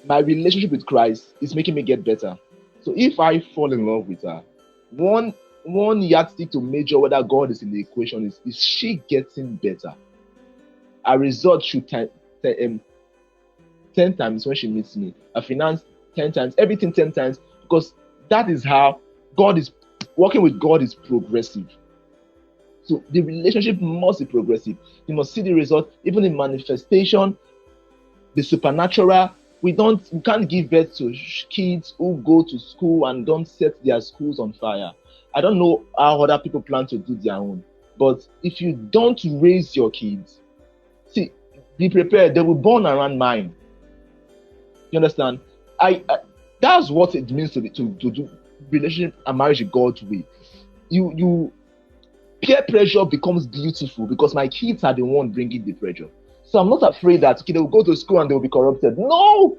My relationship with Christ is making me get better. So if I fall in love with her, one yardstick to measure whether God is in the equation is she getting better? Our result should 10 times when she meets me. Our finance 10 times, everything 10 times, because that is how God is working with. God is progressive. So the relationship must be progressive. You must see the result, even in manifestation, the supernatural. We can't give birth to kids who go to school and don't set their schools on fire. I don't know how other people plan to do their own, but if you don't raise your kids, see, be prepared. They will born around mine. You understand? That's what it means to do relationship and marriage God's way. You peer pressure becomes beautiful because my kids are the one bringing the pressure. So I'm not afraid that they will go to school and they will be corrupted. No,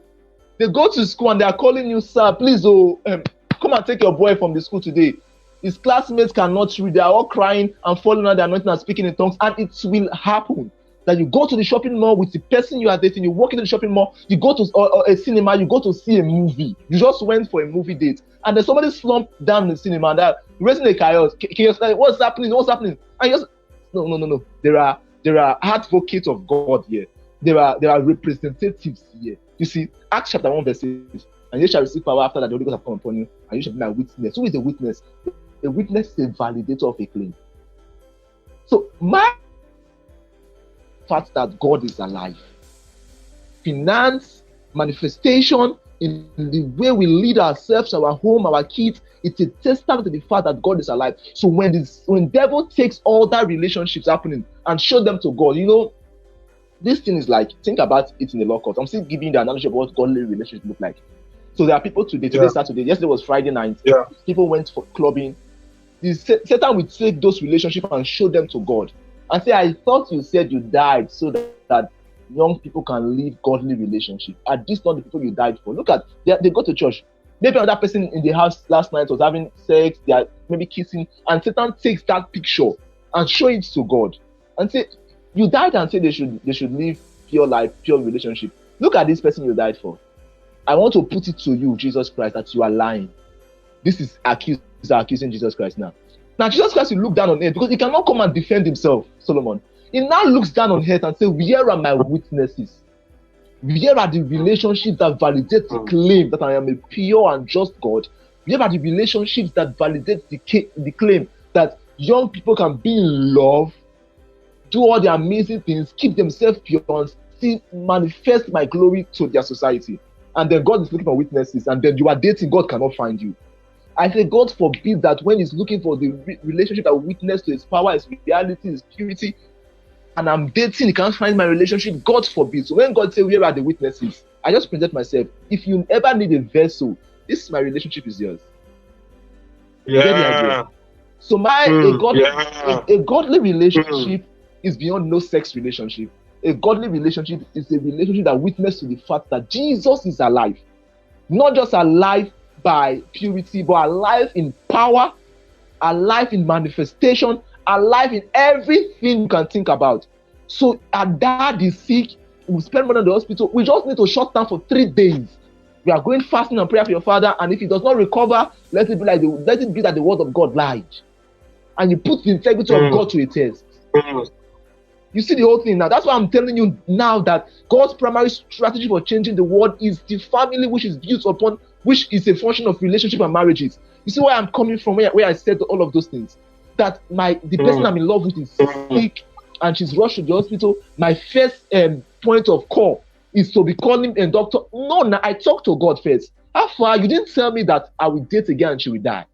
they go to school and they are calling you, sir, please, come and take your boy from the school today. His classmates cannot read. They are all crying and falling on their anointing and speaking in tongues. And it will happen that you go to the shopping mall with the person you are dating. You walk into the shopping mall. You go to a cinema. You go to see a movie. You just went for a movie date. And then somebody slumped down in the cinema. And they're raising a chaos. Like, what's happening? And just no. There are advocates of God here. There are representatives here. You see, Acts chapter 1 verse 6. And you shall receive power after that the Holy Ghost have come upon you, and you shall be my witness. Who is a witness? A witness is a validator of a claim. So my fact that God is alive, finance, manifestation in the way we lead ourselves, our home, our kids, it's a testament to the fact that God is alive. So when devil takes all that relationships happening and show them to God, this thing is like, think about it in the law court. I'm still giving the analogy of what godly relationships look like. So there are people today Saturday, yesterday was Friday night. Yeah. People went for clubbing. Satan will take those relationships and show them to God. and say, I thought you said you died so that young people can live godly relationship. Are these not the people you died for? Look at, they go to church. Maybe another person in the house last night was having sex, they are maybe kissing, and Satan takes that picture and show it to God and say, you died and say they should live pure life, pure relationship. Look at this person you died for. I want to put it to you, Jesus Christ, that you are lying. This is accusing Jesus Christ now. Now, Jesus Christ will look down on earth because he cannot come and defend himself, Solomon. He now looks down on earth and says, where are my witnesses? Where are the relationships that validate the claim that I am a pure and just God? Where are the relationships that validate the claim that young people can be in love, do all the amazing things, keep themselves pure, and still manifest my glory to their society? And then God is looking for witnesses, and then you are dating, God cannot find you. I say, God forbid that when he's looking for the relationship that will witness to his power, his reality, his purity, and I'm dating, he can't find my relationship, God forbid. So when God says, where are the witnesses? I just present myself. If you ever need a vessel, this is my relationship, is yours. Yeah. So a godly relationship is beyond no sex relationship. A godly relationship is a relationship that witnesses to the fact that Jesus is alive. Not just alive by purity, but alive in power, alive in manifestation, alive in everything you can think about. So our dad is sick, we spend money in the hospital, we just need to shut down for 3 days. We are going fasting and prayer for your father, and if he does not recover, let it be that the word of God lied. And you put the integrity of God to a test. You see the whole thing now. That's why I'm telling you now that God's primary strategy for changing the world is the family, which is built upon, which is a function of relationship and marriages. You see where I'm coming from, where I said all of those things. That the person I'm in love with is sick and she's rushed to the hospital. My first point of call is to be calling a doctor. No, I talk to God first. How far? You didn't tell me that I will date again and she will die.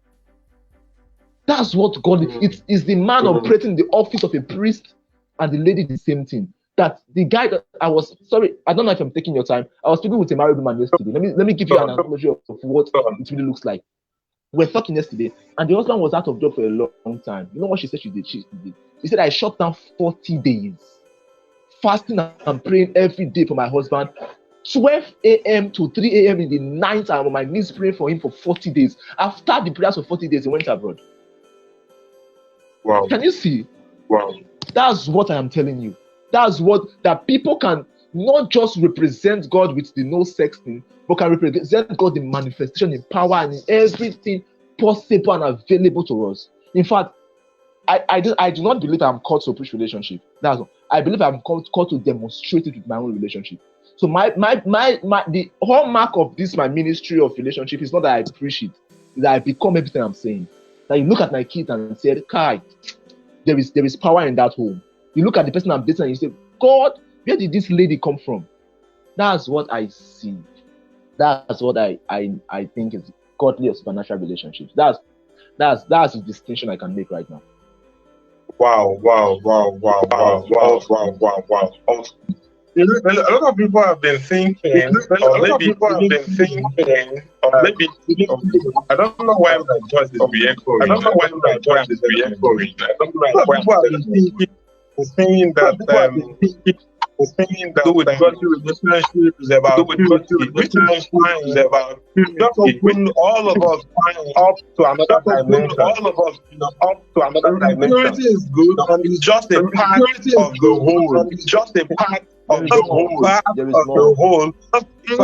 That's what God is. It's the man operating the office of a priest, and the lady the same thing. That the guy that I don't know if I'm taking your time. I was speaking with a married woman yesterday. Let me give you an analogy of what it really looks like. We're talking yesterday, and the husband was out of job for a long time. You know what she said she did? She said, I shut down 40 days, fasting and praying every day for my husband. 12 a.m. to 3 a.m. in the night, I'm on my knees praying for him for 40 days. After the prayers for 40 days, he went abroad. Wow. Can you see? Wow. That's what I am telling you. That's what that people can not just represent God with the no sex thing, but can represent God in manifestation, in power, and in everything possible and available to us. In fact, I do not believe I'm called to preach relationship. That's all. I believe I'm called to demonstrate it with my own relationship. So the hallmark of this my ministry of relationship is not that I preach it, is that I become everything I'm saying. That you look at my kids and say, Kai, there is power in that home. You look at the person I'm dating and you say, God, where did this lady come from? That's what I see. That's what I think is godly or supernatural relationships. That's the distinction I can make right now. Wow. You know, a lot of people have been thinking, I don't know why my voice is re-echoing. A lot of people have been thinking, saying that do with godly relationship is about purity, which is fine, is about just open all of us up to another dimension. Purity is good, and it's just a part of the whole. It's just a part of the whole. If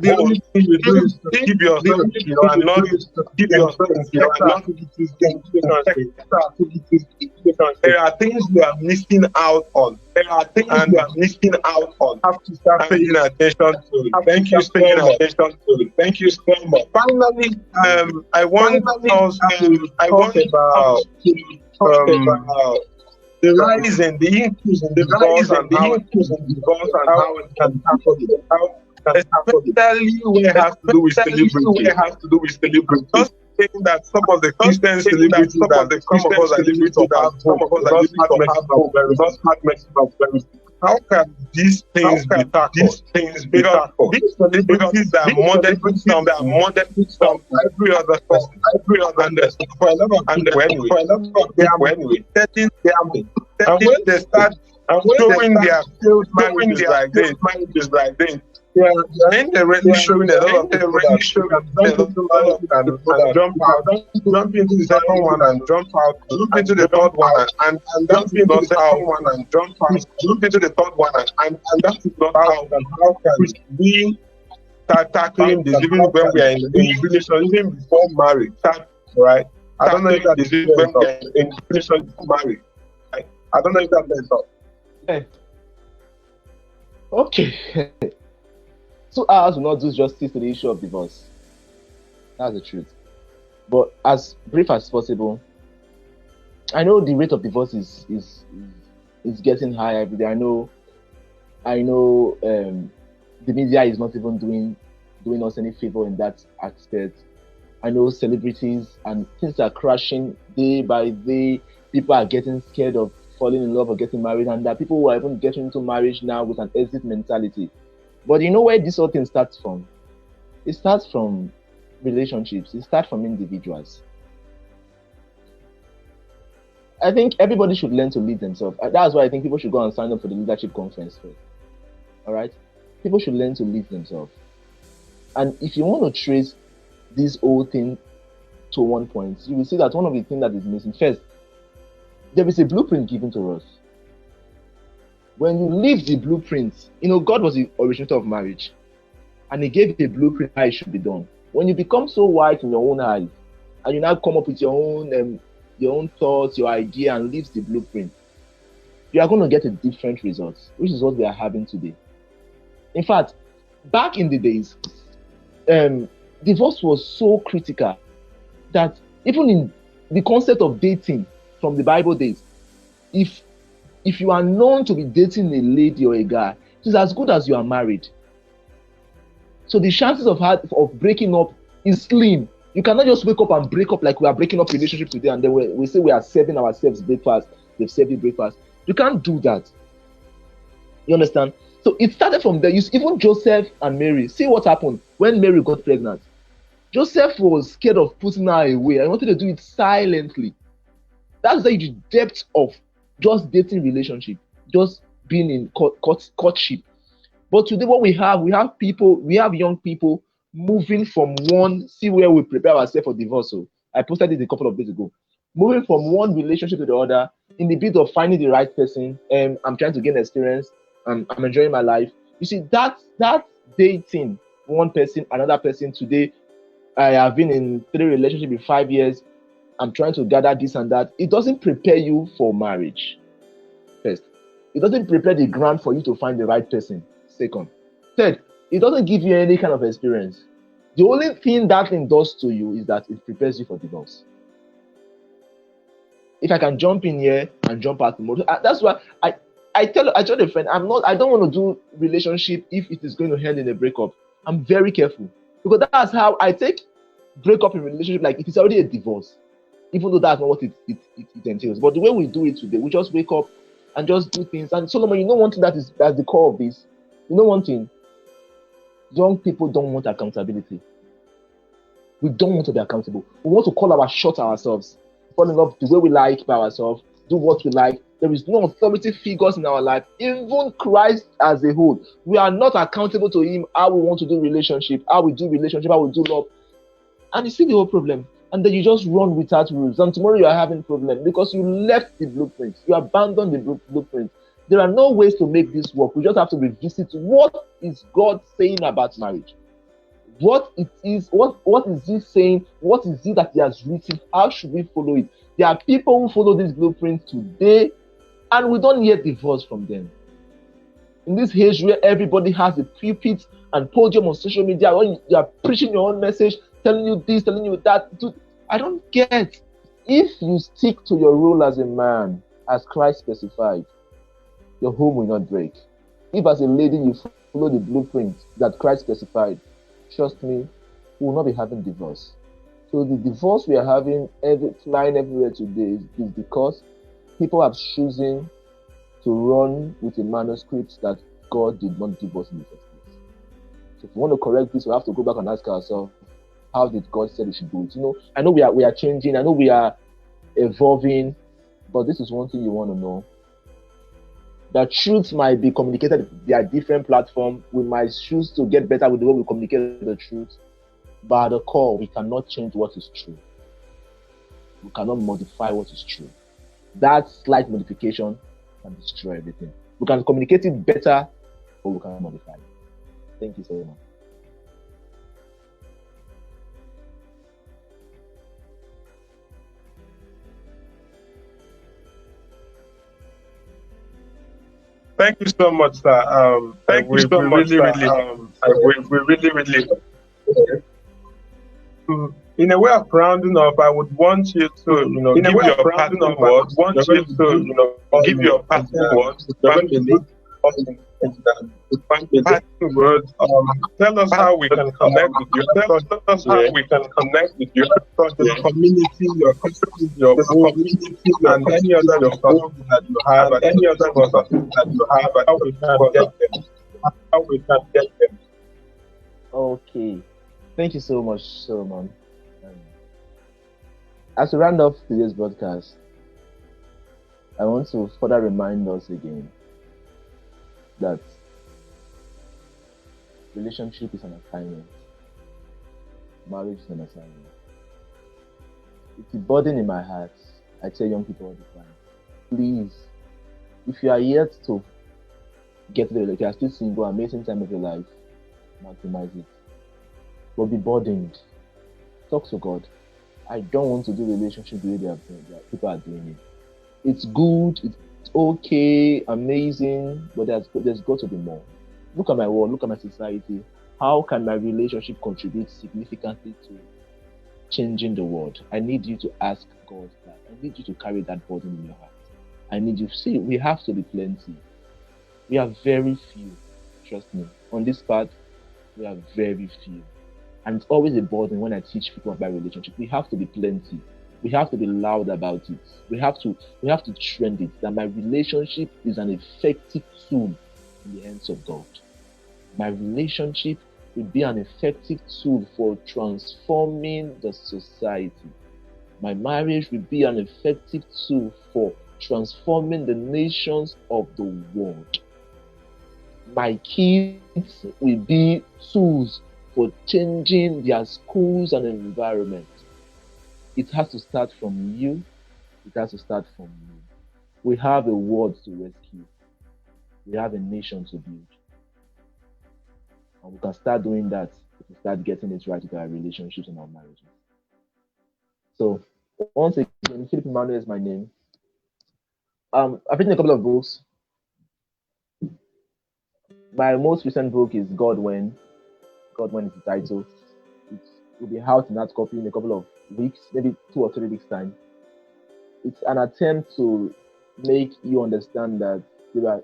the only thing you do is keep yourself secure and not keep yourself there are things we are missing out on. Have to start paying attention to it. Thank you so much. Finally, I want us to talk about the rise and the increase in divorce and how it can tackle it. Especially when it has to do with celebrity. Just saying that some of the Christian celebrities that some of us are living to have how can these things be tackled? These celebrities that are modern every other person, And when they start showing their failed marriages like this, they're indirectly showing a lot of people and jump out, jump into the second one and jump out, jump into the third one and jump into the second one and jump out, jump into the third one and that is not how can we start tackling this even when we are in relationship, even before marriage, right? I don't know if that is when we are in relationship before marriage. Right? I don't know if that makes sense. Hey. Okay. 2 hours will not do justice to the issue of divorce. That's the truth. But as brief as possible, I know the rate of divorce is getting high every day. I know the media is not even doing us any favor in that aspect. I know celebrities and things are crashing day by day. People are getting scared of falling in love or getting married, and there are people who are even getting into marriage now with an exit mentality. But you know where this whole thing starts from? It starts from relationships. It starts from individuals. I think everybody should learn to lead themselves. That's why I think people should go and sign up for the leadership conference first. All right? People should learn to lead themselves. And if you want to trace this whole thing to one point, you will see that one of the things that is missing, first, there is a blueprint given to us. When you leave the blueprint, God was the originator of marriage, and He gave a blueprint how it should be done. When you become so white in your own eyes, and you now come up with your own thoughts, your idea, and leaves the blueprint, you are going to get a different result, which is what we are having today. In fact, back in the days, divorce was so critical that even in the concept of dating from the Bible days, if you are known to be dating a lady or a guy, it is as good as you are married. So the chances of breaking up is slim. You cannot just wake up and break up like we are breaking up relationship today and then we say we are serving ourselves breakfast, they've served you breakfast. You can't do that. You understand? So it started from there. Even Joseph and Mary, see what happened when Mary got pregnant. Joseph was scared of putting her away. I wanted to do it silently. That's the depth of just dating relationship, just being in courtship. But today what we have young people moving from one, see where we prepare ourselves for divorce. So I posted it a couple of days ago. Moving from one relationship to the other in the bid of finding the right person. I'm trying to gain experience. I'm enjoying my life. You see, that dating one person, another person. Today, I have been in 3 relationships in 5 years. I'm trying to gather this and that. It doesn't prepare you for marriage. First, it doesn't prepare the ground for you to find the right person. Second, third, it doesn't give you any kind of experience. The only thing that thing does to you is that it prepares you for divorce. If I can jump in here and jump out tomorrow, that's why I tell a friend, I don't want to do relationship if it is going to end in a breakup. I'm very careful because that's how I take breakup in relationship like it is already a divorce, even though that's not what it entails. But the way we do it today, we just wake up and just do things. And Solomon, you know one thing that's the core of this. You know one thing, young people don't want accountability. We don't want to be accountable. We want to call our shots ourselves, fall in love the way we like by ourselves, do what we like. There is no authority figures in our life, even Christ as a whole. We are not accountable to Him how we want to do relationship, how we do love. And you see the whole problem. And then you just run without rules. And tomorrow you are having problem because you left the blueprint. You abandoned the blueprint. There are no ways to make this work. We just have to revisit what is God saying about marriage. What is He saying? What is it that He has written? How should we follow it? There are people who follow this blueprint today, and we don't hear divorce from them. In this age where everybody has a pulpit and podium on social media, when you are preaching your own message, telling you this, telling you that, dude, I don't get. If you stick to your role as a man, as Christ specified, your home will not break. If as a lady you follow the blueprint that Christ specified, trust me, we will not be having divorce. So the divorce we are having flying everywhere today is because people have chosen to run with a manuscript that God did not give us in the first place. So if we want to correct this, we have to go back and ask ourselves, how did God say we should do it? You know, I know we are changing, I know we are evolving, but this is one thing you want to know. The truth might be communicated via different platforms. We might choose to get better with the way we communicate the truth. But at the core, we cannot change what is true. We cannot modify what is true. That slight modification can destroy everything. We can communicate it better, or we can modify it. Thank you so much. Thank you so much, sir. Thank you so much, we really. In a way of rounding up, I would want you to, give your parting words. Give your parting words. Parting words. Tell us how we can connect with you. Tell us how we can connect with you. The community, your community, and any other resources that you have, and any other resources that you have, and how we can get them. How we can get them. Okay. Thank you so much, Solomon. As we round off today's broadcast, I want to further remind us again that relationship is an assignment. Marriage is an assignment. It's a burden in my heart. I tell young people all the time, please, if you are yet to get the relationship, you are still single, amazing time of your life, maximize it. But be burdened. Talk to God. I don't want to do relationship the way people are doing it. It's good, it's okay, amazing, but there's got to be more. Look at my world, look at my society. How can my relationship contribute significantly to changing the world? I need you to ask God that. I need you to carry that burden in your heart. I need you. See, we have to be plenty. We are very few. Trust me. On this part, we are very few. And it's always a burden when I teach people about relationship. We have to be plenty. We have to be loud about it. We have to trend it, that my relationship is an effective tool in the hands of God. My relationship will be an effective tool for transforming the society. My marriage will be an effective tool for transforming the nations of the world. My kids will be tools for changing their schools and environment. It has to start from you. It has to start from you. We have a world to rescue. We have a nation to build. And we can start doing that if we start getting it right with our relationships and our marriages. So, once again, Philip Emmanuel is my name. I've written a couple of books. My most recent book is God When. God When is the title. It will be out in hard copy in a couple of weeks, maybe 2 or 3 weeks' time. It's an attempt to make you understand that there are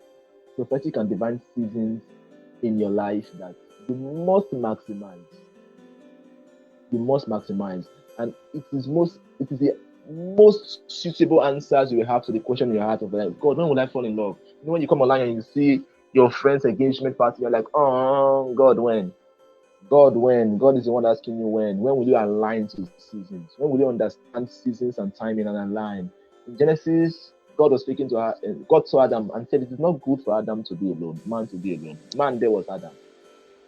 prophetic and divine seasons in your life that you must maximize. You must maximize. And it is the most suitable answers you will have to the question in your heart of life. God, when will I fall in love? You know, when you come online and you see your friend's engagement party, you're like, oh, God, when? God, when? God is the one asking you when. When will you align to seasons? When will you understand seasons and timing and align? In Genesis, God was speaking to God saw Adam and said, it is not good for Adam to be alone, man to be alone. Man, there was Adam.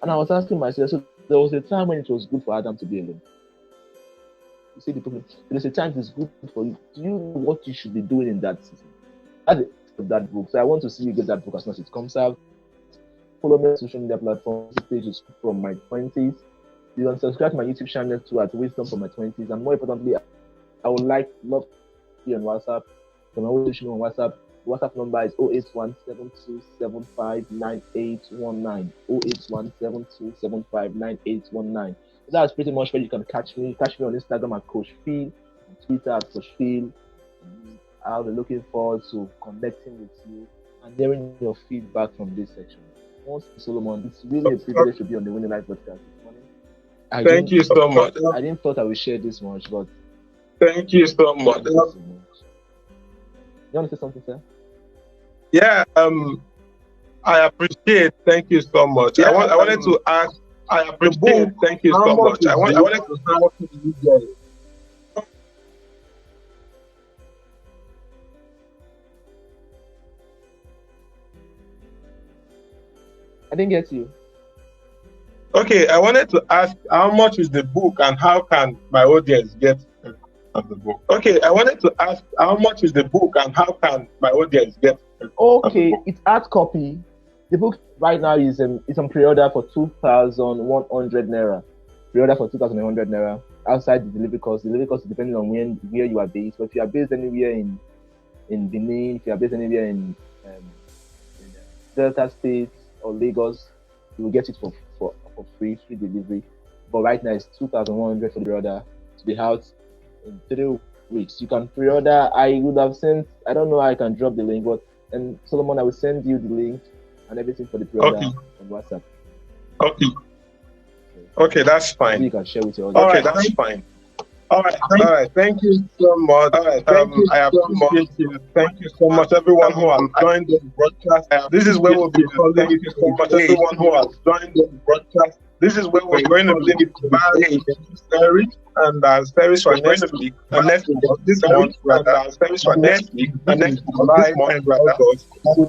And I was asking myself, so there was a time when it was good for Adam to be alone. You see the problem? There's a time it's good for you. Do you know what you should be doing in that season? That's the that book. So I want to see you get that book as soon as it comes out. Follow me on social media platforms. This page is from my 20s. You can subscribe to my YouTube channel too at Wisdom from my 20s. And more importantly, I would love to be on WhatsApp. So my always on WhatsApp. WhatsApp number is 08172759819. 08172759819. That's pretty much where you can catch me. Catch me on Instagram at Coach Phil, on Twitter at Coach Phil. I'll be looking forward to connecting with you and hearing your feedback from this section. Once Solomon, it's really a privilege to be on the Winning Life podcast this morning. Thank you so much. I didn't thought I would share this much, but thank you so much. You want to say something, sir? Yeah, I appreciate. Thank you so much. I wanted to ask. I appreciate. Thank you so much. I wanted to ask you guys. I didn't get you. Okay, I wanted to ask how much is the book and how can my audience get of the book? Okay, I wanted to ask how much is the book and how can my audience get Okay, it's hard copy. The book right now is on pre-order for 2,100 naira. Pre-order for 2,100 naira. Outside the delivery cost. The delivery cost is depending on where you are based. But if you are based anywhere in Benin, if you are based anywhere in Delta State or Lagos, you will get it for free delivery. But right now it's 2,100 for the pre-order to be out in 3 weeks. You can pre-order. I would have sent. I don't know how I can drop the link, but Solomon, I will send you the link and everything for the pre-order on WhatsApp. Okay, that's fine. So you can share with your audience. Okay, that's fine. All right. Thank you so much. All right, I appreciate you. Thank you so much, everyone who has joined the broadcast. This is where we'll be. Thank you so much, everyone who has joined the broadcast. This is where we're going to be with series, and series for next week. And next week, this month, series for next week. And next live and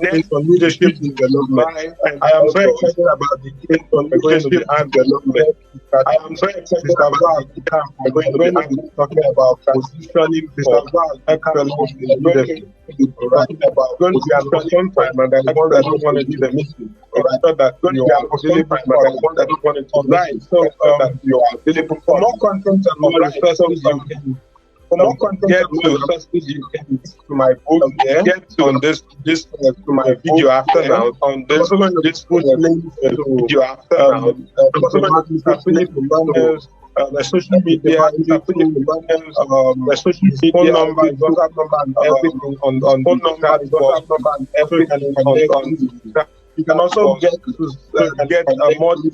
next on leadership development. I am very excited about the case on leadership and development. I am very excited about the camp. We're going to be talking about positioning for excellence in leadership. Going to be at the same time, and I want that don't want to do the meeting. I thought that going to be at the same time, but I want that don't want to do right. So that you are available for more content and more resources you can. For more content and more resources you can to my book. Get to on this to my video after now. On this put links to video after now. My social media, my social media, phone number, WhatsApp number, and everything on phone number, and everything on. You can also get more. You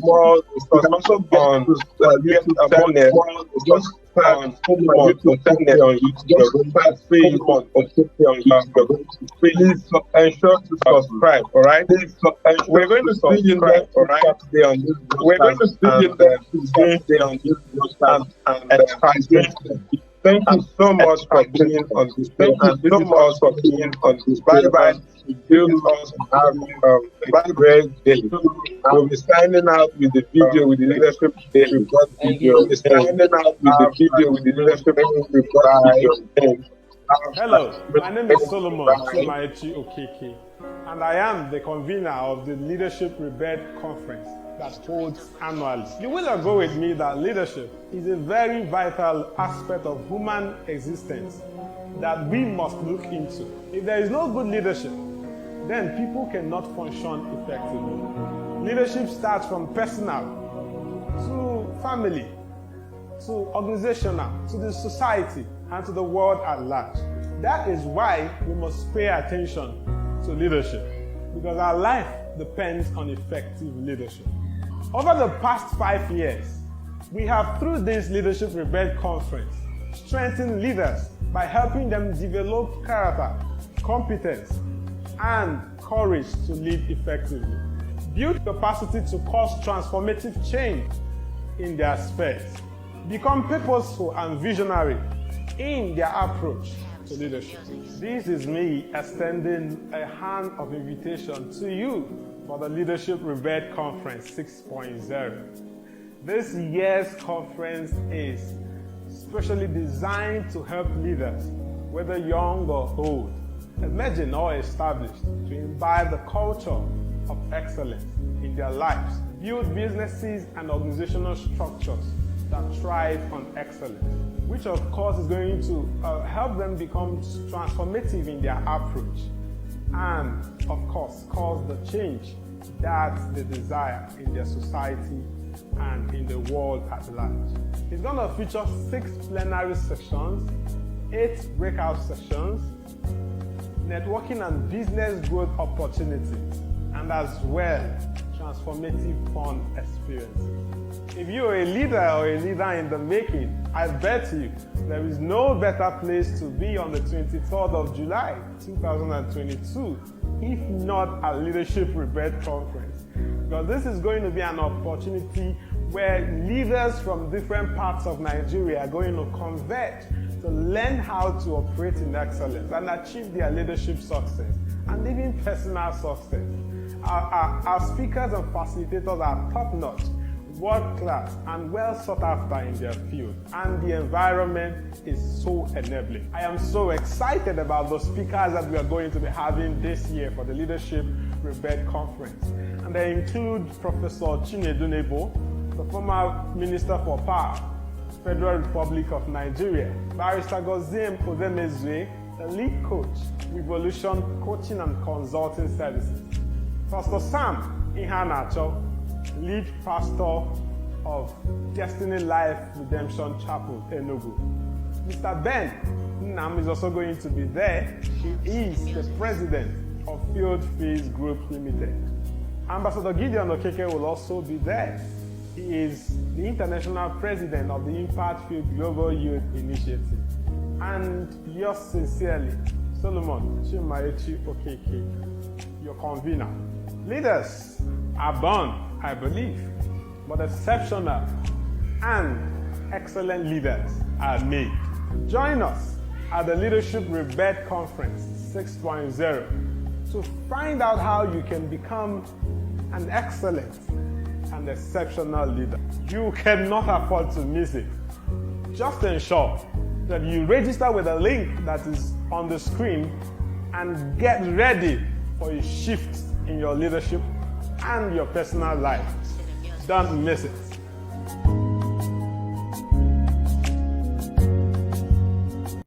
can also get awareness. Just on please ensure to subscribe. All right. We're going to see you there. All right. We're going to see you there Tuesday on this broadcast and thank you so much for being on this. Thank you so much for being on this. Bye. Build us having a great day. We'll be signing out with the video with the leadership report video. We'll be signing out with the video with the leadership report video. Hello, my name is Solomon HE&SHE, and I am the convener of the Leadership Rebirth Conference that holds annually. You will agree with me that leadership is a very vital aspect of human existence that we must look into. If there is no good leadership, then people cannot function effectively. Leadership starts from personal to family, to organizational, to the society, and to the world at large. That is why we must pay attention to leadership, because our life depends on effective leadership. Over the past 5 years, we have, through this Leadership Rebirth Conference, strengthened leaders by helping them develop character, competence, and courage to lead effectively, build capacity to cause transformative change in their spheres, become purposeful and visionary in their approach to leadership. This is me extending a hand of invitation to you for the Leadership Rebirth Conference 6.0. This year's conference is specially designed to help leaders, whether young or old, emerging or established, to imbibe the culture of excellence in their lives, build businesses and organizational structures that thrive on excellence, which of course is going to help them become transformative in their approach and of course cause the change that they desire in their society and in the world at large. It's going to feature 6 plenary sessions, 8 breakout sessions, networking and business growth opportunities, and as well, transformative fun experiences. If you're a leader or a leader in the making, I bet you there is no better place to be on the 23rd of July, 2022, if not a Leadership Rebirth Conference. Because this is going to be an opportunity where leaders from different parts of Nigeria are going to converge to learn how to operate in excellence and achieve their leadership success and even personal success. Our speakers and facilitators are top-notch, world-class, and well sought after in their field, and the environment is so enabling. I am so excited about the speakers that we are going to be having this year for the Leadership Rebirth Conference, and they include Professor Chinedu Nebo, the former Minister for Power, Federal Republic of Nigeria, Barrister Goziem Odemezue, the lead coach, Revolution Coaching and Consulting Services, Pastor Sam Ihanacho, lead pastor of Destiny Life Redemption Chapel, Enugu. Mr. Ben Nam is also going to be there. He is the president of Field Fees Group Limited. Ambassador Gideon Okeke will also be there. He is the international president of the Impact Field Global Youth Initiative. And yours sincerely, Solomon Chimaechi Okeke, your convener. Leaders are born, I believe, but exceptional and excellent leaders are made. Join us at the Leadership Rebirth Conference 6.0 to find out how you can become an excellent and exceptional leader. You cannot afford to miss it. Just ensure that you register with the link that is on the screen and get ready for a shift in your leadership and your personal life. Don't miss it.